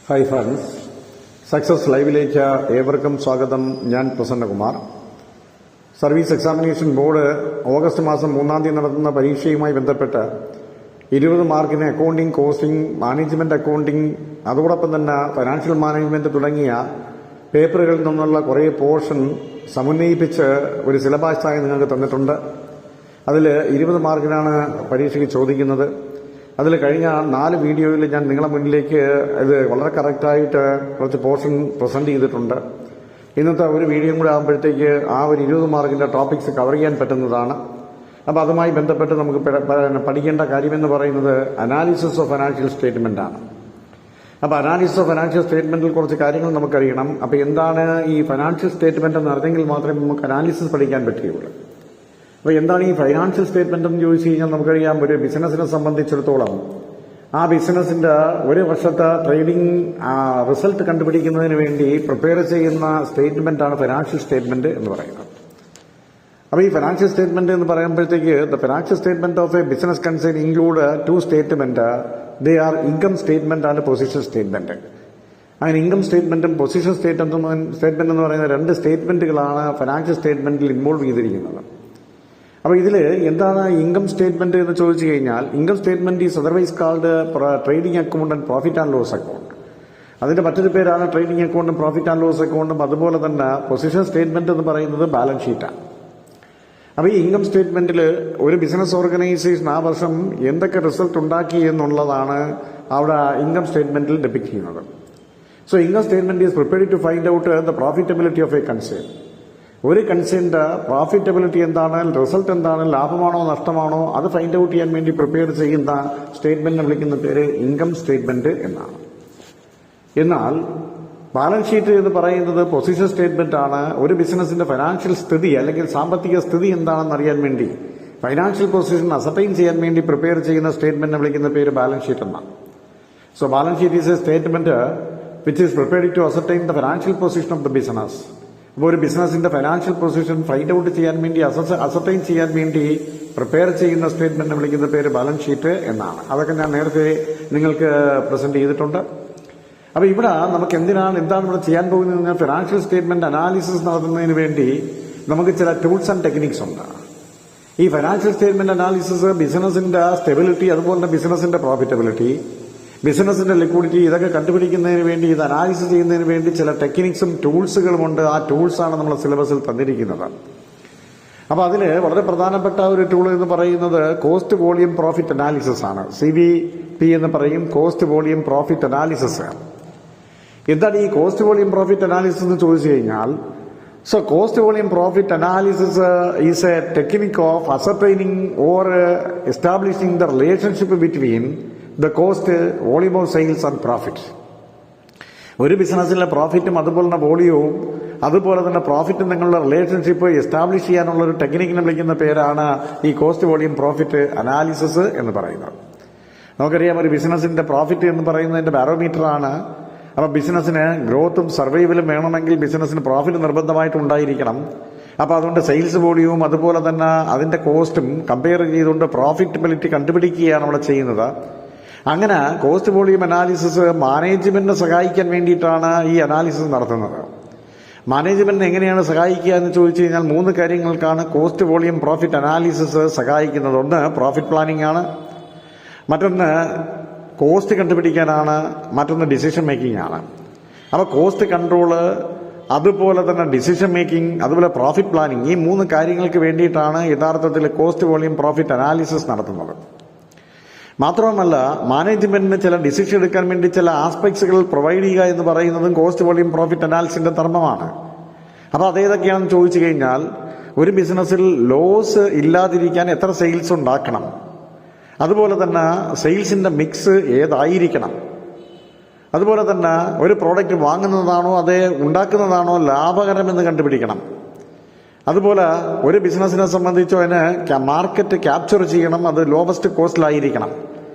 Hi friends, success ലൈവിലേക്ക് ഏവർക്കും സ്വാഗതം. ഞാൻ Prasannakumar. Service examination board August മാസം 3 നടത്തുന്ന പരീക്ഷയുമായി ബന്ധപ്പെട്ട് 20 മാർക്കിന് അക്കൗണ്ടിംഗ്, കോസ്റ്റിംഗ്, മാനേജ്മെന്റ് അക്കൗണ്ടിംഗ്, അതോടൊപ്പം തന്നെ ഫൈനാൻഷ്യൽ മാനേജ്മെന്റ് തുടങ്ങിയ പേപ്പറുകളിൽ നിന്നുള്ള കുറേ പോർഷൻ സമന്വയിപ്പിച്ച് ഒരു സിലബസായി നിങ്ങൾക്ക് തന്നിട്ടുണ്ട്. അതിൽ 20 മാർക്കിനാണ് പരീക്ഷയ്ക്ക് ചോദിക്കുന്നത്. അതിൽ കഴിഞ്ഞ 4 വീഡിയോയിൽ ഞാൻ നിങ്ങളുടെ മുന്നിലേക്ക് ഇത് വളരെ കറക്റ്റായിട്ട് കുറച്ച് പോർഷൻ പ്രസന്റ് ചെയ്തിട്ടുണ്ട്. ഇന്നത്തെ ഒരു വീഡിയോ കൂടെ ആകുമ്പോഴത്തേക്ക് ആ ഒരു 20 മാർക്കിന്റെ ടോപ്പിക്സ് കവർ ചെയ്യാൻ പറ്റുന്നതാണ്. അപ്പോൾ അതുമായി ബന്ധപ്പെട്ട് നമുക്ക് പഠിക്കേണ്ട കാര്യമെന്ന് പറയുന്നത് അനാലിസിസ് ഓഫ് ഫൈനാൻഷ്യൽ സ്റ്റേറ്റ്മെന്റ് ആണ്. അപ്പോൾ അനാലിസിസ് ഓഫ് ഫൈനാൻഷ്യൽ സ്റ്റേറ്റ്മെന്റിൽ കുറച്ച് കാര്യങ്ങൾ നമുക്കറിയണം. അപ്പോൾ എന്താണ് ഈ ഫൈനാൻഷ്യൽ സ്റ്റേറ്റ്മെന്റ് എന്ന് അറിഞ്ഞെങ്കിൽ മാത്രമേ നമുക്ക് അനാലിസിസ് പഠിക്കാൻ പറ്റുകയുള്ളൂ. അപ്പോൾ എന്താണ് ഈ ഫൈനാൻഷ്യൽ സ്റ്റേറ്റ്മെന്റ് എന്ന് ചോദിച്ചു കഴിഞ്ഞാൽ നമുക്കറിയാം, ഒരു ബിസിനസിനെ സംബന്ധിച്ചിടത്തോളം ആ ബിസിനസിന്റെ ഒരു വർഷത്തെ ട്രേഡിംഗ് റിസൾട്ട് കണ്ടുപിടിക്കുന്നതിന് വേണ്ടി പ്രിപ്പയർ ചെയ്യുന്ന സ്റ്റേറ്റ്മെന്റ് ആണ് ഫൈനാൻഷ്യൽ സ്റ്റേറ്റ്മെന്റ് എന്ന് പറയുന്നത്. അപ്പോൾ ഈ ഫൈനാൻഷ്യൽ സ്റ്റേറ്റ്മെന്റ് എന്ന് പറയുമ്പോഴത്തേക്ക് the financial statement of A business concern include 2 statement. They are income statement and position statement. അങ്ങനെ ഇൻകം സ്റ്റേറ്റ്മെന്റും പൊസിഷൻ സ്റ്റേറ്റ്മെന്റ് എന്ന് പറയുന്ന 2 സ്റ്റേറ്റ്മെന്റുകളാണ് ഫൈനാൻഷ്യൽ സ്റ്റേറ്റ്മെന്റിൽ ഇൻവോൾവ് ചെയ്തിരിക്കുന്നത്. അപ്പോൾ ഇതിൽ എന്താണ് ഇൻകം സ്റ്റേറ്റ്മെന്റ് എന്ന് ചോദിച്ചു കഴിഞ്ഞാൽ, income statement is otherwise called trading account and profit and loss account. അതിന്റെ മറ്റൊരു പേരാണ് ട്രേഡിംഗ് അക്കൗണ്ടും പ്രോഫിറ്റ് ആൻഡ് ലോസ് അക്കൗണ്ടും. അതുപോലെ തന്നെ പൊസിഷൻ സ്റ്റേറ്റ്മെന്റ് എന്ന് പറയുന്നത് ബാലൻസ് ഷീറ്റാണ്. അപ്പോൾ ഈ ഇൻകം സ്റ്റേറ്റ്മെന്റിൽ ഒരു ബിസിനസ് ഓർഗനൈസേഷൻ ആ വർഷം എന്തൊക്കെ റിസൾട്ട് ഉണ്ടാക്കി എന്നുള്ളതാണ് അവിടെ ഇൻകം സ്റ്റേറ്റ്മെന്റിൽ ഡെപിക്ട് ചെയ്യുന്നത്. So income statement is prepared to find out the profitability of a concern. ഒരു കൺസേണിന്റെ പ്രോഫിറ്റബിലിറ്റി എന്താണ്, റിസൾട്ട് എന്താണ്, ലാഭമാണോ നഷ്ടമാണോ, അത് ഫൈൻഡ് ഔട്ട് ചെയ്യാൻ വേണ്ടി പ്രിപ്പയർ ചെയ്യുന്ന സ്റ്റേറ്റ്മെന്റിനെ വിളിക്കുന്ന പേര് ഇൻകം സ്റ്റേറ്റ്മെന്റ് എന്നാണ്. എന്നാൽ ബാലൻസ് ഷീറ്റ് എന്ന് പറയുന്നത് പൊസിഷൻ സ്റ്റേറ്റ്മെന്റ് ആണ്. ഒരു ബിസിനസിന്റെ ഫൈനാൻഷ്യൽ സ്ഥിതി അല്ലെങ്കിൽ സാമ്പത്തിക സ്ഥിതി എന്താണെന്ന് അറിയാൻ വേണ്ടി, ഫൈനാൻഷ്യൽ പൊസിഷൻ അസർട്ടൈൻ ചെയ്യാൻ വേണ്ടി പ്രിപ്പയർ ചെയ്യുന്ന സ്റ്റേറ്റ്മെന്റിനെ വിളിക്കുന്ന പേര് ബാലൻസ് ഷീറ്റ് എന്നാണ്. So balance sheet is a statement which is prepared to ascertain the financial position of the business. അപ്പോൾ ഒരു ബിസിനസിന്റെ ഫൈനാൻഷ്യൽ പൊസിഷൻ ഫൈൻഡ് ഔട്ട് ചെയ്യാൻ വേണ്ടി, അസർട്ടൈൻ ചെയ്യാൻ വേണ്ടി പ്രിപ്പയർ ചെയ്യുന്ന സ്റ്റേറ്റ്മെന്റിനെ വിളിക്കുന്ന പേര് ബാലൻസ് ഷീറ്റ് എന്നാണ്. അതൊക്കെ ഞാൻ നേരത്തെ നിങ്ങൾക്ക് പ്രസന്റ് ചെയ്തിട്ടുണ്ട്. അപ്പോൾ ഇവിടെ നമുക്ക് എന്താണ് ഇവിടെ ചെയ്യാൻ പോകുന്നത്, ഫൈനാൻഷ്യൽ സ്റ്റേറ്റ്മെന്റ് അനാലിസിസ് നടത്തുന്നതിന് വേണ്ടി നമുക്ക് ചില ടൂൾസ് ആൻഡ് ടെക്നിക്സ് ഉണ്ട്. ഈ ഫൈനാൻഷ്യൽ സ്റ്റേറ്റ്മെന്റ് അനാലിസിസ് ബിസിനസിന്റെ സ്റ്റെബിലിറ്റി, അതുപോലെ തന്നെ ബിസിനസിന്റെ പ്രോഫിറ്റബിലിറ്റി, ബിസിനസിന്റെ ലിക്വിഡിറ്റി, ഇതൊക്കെ കണ്ടുപിടിക്കുന്നതിന് വേണ്ടി, ഇത് അനാലിസിസ് ചെയ്യുന്നതിന് വേണ്ടി ചില ടെക്നിക്സും ടൂൾസുകളും ഉണ്ട്. ആ ടൂൾസാണ് നമ്മൾ സിലബസിൽ തന്നിരിക്കുന്നത്. അപ്പോൾ അതിൽ വളരെ പ്രധാനപ്പെട്ട ഒരു ടൂൾ എന്ന് പറയുന്നത് കോസ്റ്റ് വോളിയം പ്രോഫിറ്റ് അനാലിസിസ് ആണ്. CVP എന്ന് പറയും, കോസ്റ്റ് വോളിയം പ്രോഫിറ്റ് അനാലിസിസ്. എന്താണ് ഈ കോസ്റ്റ് വോളിയം പ്രോഫിറ്റ് അനാലിസിസ് എന്ന് ചോദിച്ചു കഴിഞ്ഞാൽ, so cost volume profit analysis is A technique of ascertaining or establishing the relationship between the cost, volume of sales and profit. ഒരു ബിസിനസ്സിലെ പ്രോഫിറ്റും അതുപോലെ തന്നെ വോളിയവും അതുപോലെ തന്നെ പ്രോഫിറ്റും തമ്മിലുള്ള റിലേഷൻഷിപ്പ് എസ്റ്റാബ്ലിഷ് ചെയ്യാനുള്ള ഒരു ടെക്നിക്കിനെ വിളിക്കുന്ന പേരാണ് ഈ കോസ്റ്റ് വോളിയം പ്രോഫിറ്റ് അനാലിസിസ് എന്ന് പറയുന്നത്. നമുക്കറിയാം, ഒരു ബിസിനസിന്റെ പ്രോഫിറ്റ് എന്ന് പറയുന്നതിന്റെ ബാരോമീറ്റർ ആണ്. അപ്പോൾ ബിസിനസ്സിന് ഗ്രോത്തും സർവൈവലും വേണമെങ്കിൽ ബിസിനസ്സിന് പ്രോഫിറ്റ് നിർബന്ധമായിട്ട് ഉണ്ടായിരിക്കണം. അപ്പോൾ അതുകൊണ്ട് സെയിൽസ് വോളിയവും അതുപോലെ തന്നെ അതിന്റെ കോസ്റ്റും കമ്പയർ ചെയ്തുകൊണ്ട് പ്രോഫിറ്റബിലിറ്റി കണ്ടുപിടിക്കുകയാണ് അവിടെ ചെയ്യുന്നത്. അങ്ങനെ കോസ്റ്റ് വോളിയം അനാലിസിസ് മാനേജ്മെന്റിനെ സഹായിക്കാൻ വേണ്ടിയിട്ടാണ് ഈ അനാലിസിസ് നടത്തുന്നത്. മാനേജ്മെന്റിനെ എങ്ങനെയാണ് സഹായിക്കുക എന്ന് ചോദിച്ചു കഴിഞ്ഞാൽ 3 കാര്യങ്ങൾക്കാണ് കോസ്റ്റ് വോളിയം പ്രോഫിറ്റ് അനാലിസിസ് സഹായിക്കുന്നത്. ഒന്ന് പ്രോഫിറ്റ് പ്ലാനിംഗ് ആണ്, മറ്റൊന്ന് കോസ്റ്റ് കണ്ടുപിടിക്കാനാണ്, മറ്റൊന്ന് ഡിസിഷൻ മേക്കിംഗ് ആണ്. അപ്പോൾ കോസ്റ്റ് കൺട്രോള്, അതുപോലെ തന്നെ ഡിസിഷൻ മേക്കിംഗ്, അതുപോലെ പ്രോഫിറ്റ് പ്ലാനിംഗ്, ഈ 3 കാര്യങ്ങൾക്ക് വേണ്ടിയിട്ടാണ് യഥാർത്ഥത്തിൽ കോസ്റ്റ് വോളിയം പ്രോഫിറ്റ് അനാലിസിസ് നടത്തുന്നത്. മാത്രവുമല്ല, മാനേജ്മെന്റിന് ചില ഡിസിഷൻ എടുക്കാൻ വേണ്ടി ചില ആസ്പെക്ട്സുകൾ പ്രൊവൈഡ് ചെയ്യുക എന്ന് പറയുന്നതും കോസ്റ്റ് വോളിയം പ്രോഫിറ്റ് അനാലിസിസിന്റെ ധർമ്മമാണ്. അപ്പോൾ അതേതൊക്കെയാണെന്ന് ചോദിച്ചു കഴിഞ്ഞാൽ, ഒരു ബിസിനസ്സിൽ ലോസ് ഇല്ലാതിരിക്കാൻ എത്ര സെയിൽസ് ഉണ്ടാക്കണം, അതുപോലെ തന്നെ സെയിൽസിന്റെ മിക്സ് ഏതായിരിക്കണം, അതുപോലെ തന്നെ ഒരു പ്രോഡക്റ്റ് വാങ്ങുന്നതാണോ അതേ ഉണ്ടാക്കുന്നതാണോ ലാഭകരമെന്ന് കണ്ടുപിടിക്കണം. അതുപോലെ ഒരു ബിസിനസിനെ സംബന്ധിച്ചോ അതിന് മാർക്കറ്റ് ക്യാപ്ചർ ചെയ്യണം, അത് ലോവസ്റ്റ് കോസ്റ്റിലായിരിക്കണം.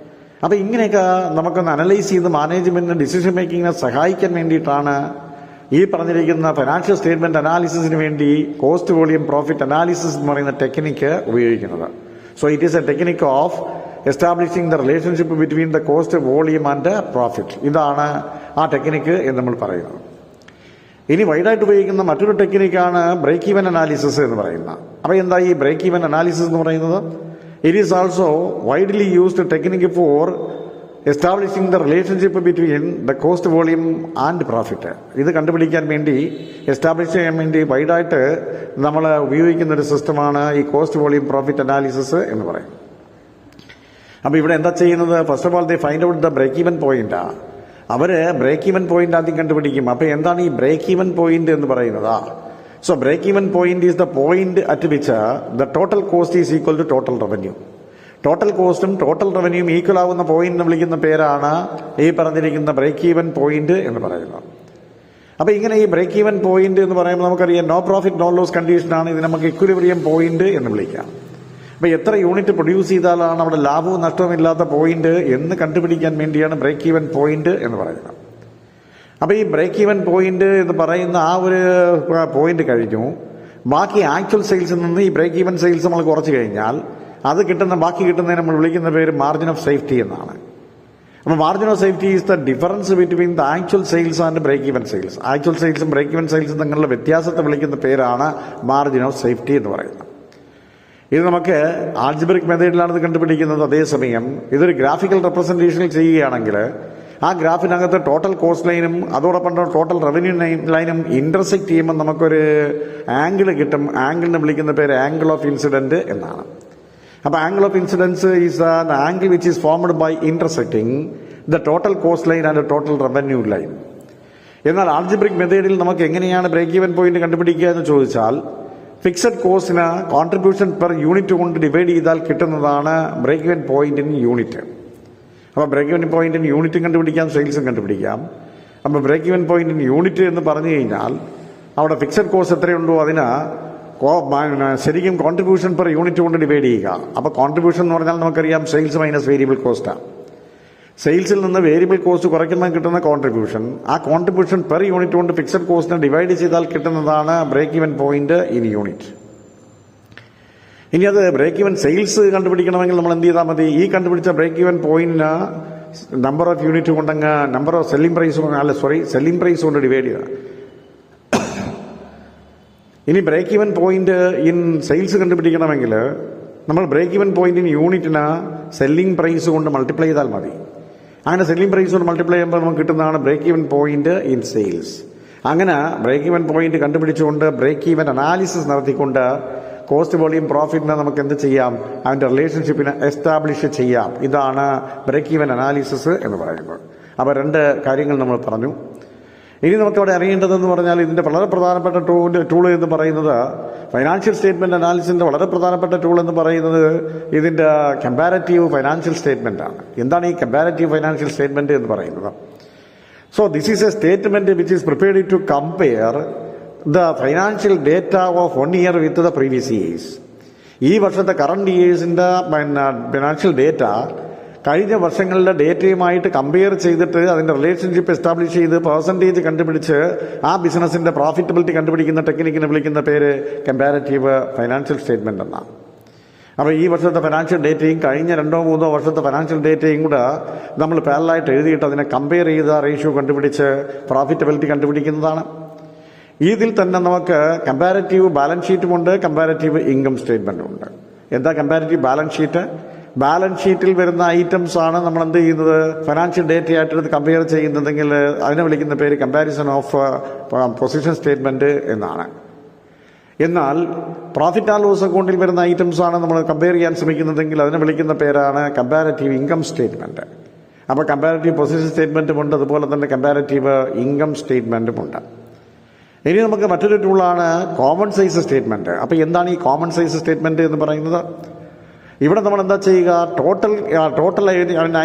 അപ്പോൾ ഇങ്ങനെയൊക്കെ നമുക്കൊന്ന് അനലൈസ് ചെയ്ത് മാനേജ്മെന്റിന് ഡിസിഷൻ മേക്കിങ്ങിനെ സഹായിക്കാൻ വേണ്ടിയിട്ടാണ് ഈ പറഞ്ഞിരിക്കുന്ന ഫൈനാൻഷ്യൽ സ്റ്റേറ്റ്മെന്റ് അനാലിസിസിന് വേണ്ടി കോസ്റ്റ് വോളിയം പ്രോഫിറ്റ് അനാലിസിസ് എന്ന് പറയുന്ന ടെക്നിക്ക് ഉപയോഗിക്കുന്നത്. So it is A technique of establishing the relationship between the cost, volume and profit. ഇതാണ് ആ ടെക്നിക്ക് എന്ന് നമ്മൾ പറയുന്നത്. ഇനി വൈഡായിട്ട് ഉപയോഗിക്കുന്ന മറ്റൊരു ടെക്നിക്കാണ് ബ്രേക്ക് ഈവൻ അനാലിസിസ് എന്ന് പറയുന്നത്. അപ്പോൾ എന്താ ഈ ബ്രേക്ക് ഈവൻ അനാലിസിസ് എന്ന് പറയുന്നത്? It is also widely used technique four establishing the relationship between the cost volume and profit. ഇത് കണ്ടുപിടിക്കാൻ വേണ്ടി, എസ്റ്റാബ്ലിഷ് ചെയ്യാൻ വേണ്ടി വൈഡായിട്ട് നമ്മൾ ഉപയോഗിക്കുന്ന ഒരു സിസ്റ്റമാണ് ഈ കോസ്റ്റ് വോളിയം പ്രോഫിറ്റ് അനാലിസിസ് എന്ന് പറയും. അപ്പോൾ ഇവിടെ എന്താ ചെയ്യുന്നത്? First of all they find out the break even point. അവർ ബ്രേക്ക് ഈവൻ പോയിന്റ് ആദ്യം കണ്ടുപിടിക്കും. അപ്പോൾ എന്താണ് ഈ ബ്രേക്ക് ഈവൻ പോയിന്റ് എന്ന് പറയുന്നത്? So break even point is the point at which the total cost is equal to total revenue. Total കോസ്റ്റും total റവന്യൂയും ഈക്വൽ ആവുന്ന പോയിന്റ് വിളിക്കുന്ന പേരാണ് ഈ പറഞ്ഞിരിക്കുന്ന ബ്രേക്ക് ഈവൻ പോയിന്റ് എന്ന് പറയുന്നത്. അപ്പോൾ ഇങ്ങനെ ഈ ബ്രേക്ക് ഈവൻ പോയിന്റ് എന്ന് പറയുമ്പോൾ നമുക്കറിയാം നോ പ്രോഫിറ്റ് നോ ലോസ് കണ്ടീഷനാണ്. ഇത് നമുക്ക് ഇക്വിലിബ്രിയം പോയിന്റ് എന്ന് വിളിക്കാം. അപ്പോൾ എത്ര യൂണിറ്റ് പ്രൊഡ്യൂസ് ചെയ്താലാണ് അവിടെ ലാഭവും നഷ്ടവും ഇല്ലാത്ത പോയിന്റ് എന്ന് കണ്ടുപിടിക്കാൻ വേണ്ടിയാണ് ബ്രേക്ക് ഈവൻ പോയിന്റ് എന്ന് പറയുന്നത്. അപ്പോൾ ഈ ബ്രേക്ക് ഈവൻ പോയിന്റ് എന്ന് പറയുന്ന ആ ഒരു പോയിന്റ് കഴിഞ്ഞു. ബാക്കി ആക്ച്വൽ സെയിൽസിൽ നിന്ന് ഈ ബ്രേക്ക് ഈവൻ സെയിൽസ് നമ്മൾ കുറച്ച് കഴിഞ്ഞാൽ അത് ബാക്കി കിട്ടുന്നതിന് നമ്മൾ വിളിക്കുന്ന പേര് മാർജിൻ ഓഫ് സേഫ്റ്റി എന്നാണ്. അപ്പോൾ margin of safety is the difference between the actual sales and break even sales. Actual സെയിൽസും ബ്രേക്ക് ഈവൻ സെയിൽസും തമ്മിലുള്ള വ്യത്യാസത്തെ വിളിക്കുന്ന പേരാണ് മാർജിൻ ഓഫ് സേഫ്റ്റി എന്ന് പറയുന്നത്. ഇത് നമുക്ക് ആൾജിബ്രിക് മെത്തേഡിലാണ് ഇത് കണ്ടുപിടിക്കുന്നത്. അതേസമയം ഇതൊരു ഗ്രാഫിക്കൽ റെപ്രസെന്റേഷനിൽ ചെയ്യുകയാണെങ്കിൽ ആ ഗ്രാഫിനകത്ത് ടോട്ടൽ കോസ്റ്റ് ലൈനും അതോടൊപ്പം ടോട്ടൽ റവന്യൂ ലൈനും ഇന്റർസെക്ട് ചെയ്യുമ്പോൾ നമുക്കൊരു ആംഗിൾ കിട്ടും. ആംഗിളിനെ വിളിക്കുന്ന പേര് ആംഗിൾ ഓഫ് ഇൻസിഡന്റ് എന്നാണ്. അപ്പോൾ angle of incidence is an angle which is formed by intersecting the total cost line and total revenue line. എന്നാൽ ആൾജിബ്രിക് മെത്തേഡിൽ നമുക്ക് എങ്ങനെയാണ് ബ്രേക്ക് ഈവൻ പോയിന്റ് കണ്ടുപിടിക്കുക എന്ന് ചോദിച്ചാൽ ഫിക്സഡ് കോസ്റ്റിന് കോൺട്രിബ്യൂഷൻ പെർ യൂണിറ്റ് കൊണ്ട് ഡിവൈഡ് ചെയ്താൽ കിട്ടുന്നതാണ് break even point in unit. അപ്പോൾ ബ്രേക്ക് ഈവൻ പോയിന്റ് ഇൻ യൂണിറ്റും കണ്ടുപിടിക്കാം, സെയിൽസും കണ്ടുപിടിക്കാം. അപ്പോൾ break even point in unit എന്ന് പറഞ്ഞു കഴിഞ്ഞാൽ അവിടെ ഫിക്സഡ് കോസ്റ്റ് എത്രയുണ്ടോ അതിന് ശരിക്കും കോൺട്രിബ്യൂഷൻ പെർ യൂണിറ്റ് കൊണ്ട് ഡിവൈഡ് ചെയ്യുക. അപ്പോൾ കോൺട്രിബ്യൂഷൻ എന്ന് പറഞ്ഞാൽ നമുക്കറിയാം സെയിൽസ് മൈനസ് വേരിയബിൾ കോസ്റ്റാണ്. സെയിൽസിൽ നിന്ന് വേരിയബിൾ കോസ്റ്റ് കുറയ്ക്കുന്ന കിട്ടുന്ന കോൺട്രിബ്യൂഷൻ, ആ കോൺട്രിബ്യൂഷൻ പെർ യൂണിറ്റ് കൊണ്ട് ഫിക്സഡ് കോസ്റ്റിനെ ഡിവൈഡ് ചെയ്താൽ കിട്ടുന്നതാണ് break even point in unit. ഇനി അത് ബ്രേക്ക് ഈവൻ സെയിൽസ് കണ്ടുപിടിക്കണമെങ്കിൽ നമ്മൾ എന്ത് ചെയ്താൽ മതി? ഈ കണ്ടുപിടിച്ച ബ്രേക്ക് ഈവൻ പോയിന്റിന് നമ്പർ ഓഫ് യൂണിറ്റ് കൊണ്ടങ്ങ് നമ്പർ ഓഫ് സെല്ലിംഗ് പ്രൈസ് കൊണ്ട് ഡിവൈഡ് ചെയ്യുക. ഇനി break even point in sales കണ്ടുപിടിക്കണമെങ്കിൽ നമ്മൾ ബ്രേക്ക് ഈവൻ പോയിന്റ് ഇൻ യൂണിറ്റിന് സെല്ലിംഗ് പ്രൈസ് കൊണ്ട് മൾട്ടിപ്ലൈ ചെയ്താൽ മതി. അങ്ങനെ സെല്ലിംഗ് പ്രൈസ് കൊണ്ട് മൾട്ടിപ്ലൈ ചെയ്യുമ്പോൾ നമുക്ക് കിട്ടുന്നതാണ് break even point in sales. അങ്ങനെ ബ്രേക്ക് ഈവൻ പോയിന്റ് കണ്ടുപിടിച്ചുകൊണ്ട് ബ്രേക്ക് ഈവൻ അനാലിസിസ് നടത്തിക്കൊണ്ട് കോസ്റ്റ് വോളിയം പ്രോഫിറ്റിനെ നമുക്ക് എന്ത് ചെയ്യാം? അതിന്റെ റിലേഷൻഷിപ്പിനെ എസ്റ്റാബ്ലിഷ് ചെയ്യാം. ഇതാണ് ബ്രേക്ക് ഈവൻ അനാലിസിസ് എന്ന് പറയുന്നത്. അപ്പോൾ രണ്ട് കാര്യങ്ങൾ നമ്മൾ പറഞ്ഞു. ഇനി നമുക്കവിടെ അറിയേണ്ടതെന്ന് പറഞ്ഞാൽ ഇതിന്റെ വളരെ പ്രധാനപ്പെട്ട ടൂൾ എന്ന് പറയുന്നത് ഫൈനാൻഷ്യൽ സ്റ്റേറ്റ്മെന്റ് അനാലിസിന്റെ വളരെ പ്രധാനപ്പെട്ട ടൂൾ എന്ന് പറയുന്നത് ഇതിന്റെ കമ്പാരറ്റീവ് ഫൈനാൻഷ്യൽ സ്റ്റേറ്റ്മെന്റ് ആണ്. എന്താണ് ഈ കമ്പാരറ്റീവ് ഫൈനാൻഷ്യൽ സ്റ്റേറ്റ്മെന്റ് എന്ന് പറയുന്നത്? So this is a statement which is prepared to compare the financial data of 1 year with the previous years. ഈ വർഷത്തെ കറണ്ട് ഇയേഴ്സിന്റെ ഫൈനാൻഷ്യൽ ഡേറ്റ കഴിഞ്ഞ വർഷങ്ങളിലെ ഡേറ്റയുമായിട്ട് കമ്പയർ ചെയ്തിട്ട് അതിന്റെ റിലേഷൻഷിപ്പ് എസ്റ്റാബ്ലിഷ് ചെയ്ത് പെർസെൻറ്റേജ് കണ്ടുപിടിച്ച് ആ ബിസിനസിന്റെ പ്രോഫിറ്റബിലിറ്റി കണ്ടുപിടിക്കുന്ന ടെക്നിക്കിനെ വിളിക്കുന്ന പേര് കമ്പാരറ്റീവ് ഫൈനാൻഷ്യൽ സ്റ്റേറ്റ്മെന്റ് എന്നാണ്. അപ്പോൾ ഈ വർഷത്തെ ഫൈനാൻഷ്യൽ ഡേറ്റയും കഴിഞ്ഞ 2-3 വർഷത്തെ ഫൈനാൻഷ്യൽ ഡേറ്റയും കൂടെ നമ്മൾ പാരലായിട്ട് എഴുതിയിട്ട് അതിനെ കമ്പയർ ചെയ്ത റേഷ്യോ കണ്ടുപിടിച്ച് പ്രോഫിറ്റബിലിറ്റി കണ്ടുപിടിക്കുന്നതാണ്. ഇതിൽ തന്നെ നമുക്ക് കമ്പാരറ്റീവ് ബാലൻസ് ഷീറ്റും ഉണ്ട്, കമ്പാരറ്റീവ് ഇൻകം സ്റ്റേറ്റ്മെന്റും ഉണ്ട്. എന്താ കമ്പാരറ്റീവ് ബാലൻസ് ഷീറ്റ്? ബാലൻസ് ഷീറ്റിൽ വരുന്ന ഐറ്റംസ് ആണ് നമ്മൾ എന്ത് ചെയ്യുന്നത്? ഫൈനാൻഷ്യൽ ഡേറ്റ ആയിട്ട് കമ്പയർ ചെയ്യുന്നതെങ്കിൽ അതിനെ വിളിക്കുന്ന പേര് കമ്പാരിസൺ ഓഫ് പൊസിഷൻ സ്റ്റേറ്റ്മെന്റ് എന്നാണ്. എന്നാൽ പ്രോഫിറ്റ് ആൻഡ് ലോസ് അക്കൗണ്ടിൽ വരുന്ന ഐറ്റംസ് ആണ് നമ്മൾ കമ്പയർ ചെയ്യാൻ ശ്രമിക്കുന്നതെങ്കിൽ അതിനെ വിളിക്കുന്ന പേരാണ് കമ്പാരറ്റീവ് ഇൻകം സ്റ്റേറ്റ്മെന്റ്. അപ്പോൾ കമ്പാരറ്റീവ് പൊസിഷൻ സ്റ്റേറ്റ്മെന്റും ഉണ്ട്, അതുപോലെ തന്നെ കമ്പാരറ്റീവ് ഇൻകം സ്റ്റേറ്റ്മെന്റും ഉണ്ട്. ഇനി നമുക്ക് മറ്റൊരു ടൂളാണ് കോമൺ സൈസ് സ്റ്റേറ്റ്മെന്റ്. അപ്പോൾ എന്താണ് ഈ കോമൺ സൈസ് സ്റ്റേറ്റ്മെന്റ് എന്ന് പറയുന്നത്? ഇവിടെ നമ്മൾ എന്താ ചെയ്യുക? ടോട്ടൽ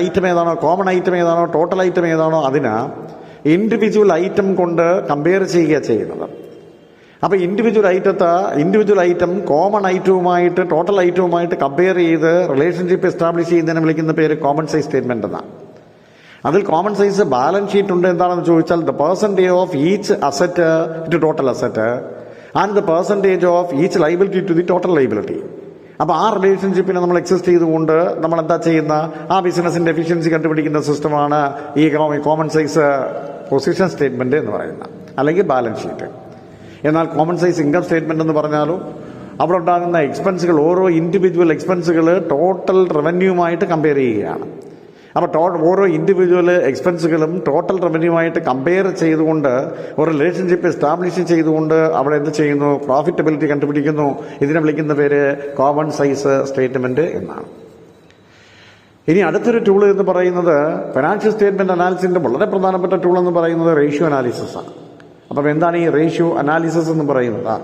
ഐറ്റം ഏതാണോ, കോമൺ ഐറ്റം ഏതാണോ, ടോട്ടൽ ഐറ്റം ഏതാണോ അതിന് ഇൻഡിവിജ്വൽ ഐറ്റം കൊണ്ട് കമ്പയർ ചെയ്യുക ചെയ്യുന്നത്. അപ്പോൾ ഇൻഡിവിജ്വൽ ഐറ്റം കോമൺ ഐറ്റവുമായിട്ട് ടോട്ടൽ ഐറ്റവുമായിട്ട് കമ്പയർ ചെയ്ത് റിലേഷൻഷിപ്പ് എസ്റ്റാബ്ലിഷ് ചെയ്യുന്നതിനെ വിളിക്കുന്ന പേര് കോമൺ സൈസ് സ്റ്റേറ്റ്മെന്റ് എന്നാണ്. അതിൽ കോമൺ സൈസ് ബാലൻസ് ഷീറ്റ് ഉണ്ട്. എന്താണെന്ന് ചോദിച്ചാൽ the percentage of each asset to total asset and the percentage of each liability to the total liability. അപ്പോൾ ആ റിലേഷൻഷിപ്പിനെ നമ്മൾ എക്സിസ്റ്റ് ചെയ്തുകൊണ്ട് നമ്മൾ എന്താ ചെയ്യുന്ന ആ ബിസിനസിന്റെ എഫിഷ്യൻസി കണ്ടുപിടിക്കുന്ന സിസ്റ്റമാണ് ഈ കോമൺ സൈസ് പൊസിഷൻ സ്റ്റേറ്റ്മെന്റ് എന്ന് പറയുന്ന അല്ലെങ്കിൽ ബാലൻസ് ഷീറ്റ്. എന്നാൽ കോമൺ സൈസ് ഇൻകം സ്റ്റേറ്റ്മെന്റ് എന്ന് പറഞ്ഞാലും അവിടെ ഉണ്ടാകുന്ന എക്സ്പെൻസുകൾ, ഓരോ ഇൻഡിവിജ്വൽ എക്സ്പെൻസുകൾ ടോട്ടൽ റവന്യൂമായിട്ട് കമ്പയർ ചെയ്യുകയാണ്. അപ്പോൾ ഓരോ ഇൻഡിവിജ്വൽ എക്സ്പെൻസുകളും ടോട്ടൽ റവന്യൂമായിട്ട് കമ്പയർ ചെയ്തുകൊണ്ട് ഒരു റിലേഷൻഷിപ്പ് എസ്റ്റാബ്ലിഷ് ചെയ്തുകൊണ്ട് അവിടെ എന്ത് ചെയ്യുന്നു, പ്രോഫിറ്റബിലിറ്റി കണ്ടുപിടിക്കുന്നു. ഇതിനെ വിളിക്കുന്ന പേര് കോമൺ സൈസ് സ്റ്റേറ്റ്മെന്റ് എന്നാണ്. ഇനി അടുത്തൊരു ടൂൾ എന്ന് പറയുന്നത് ഫിനാൻഷ്യൽ സ്റ്റേറ്റ്മെന്റ് അനാലിസിന്റെ വളരെ പ്രധാനപ്പെട്ട ടൂൾ എന്ന് പറയുന്നത് റേഷ്യോ അനാലിസിസ് ആണ്. അപ്പം എന്താണ് ഈ റേഷ്യോ അനാലിസിസ് എന്ന് പറയുന്നത്?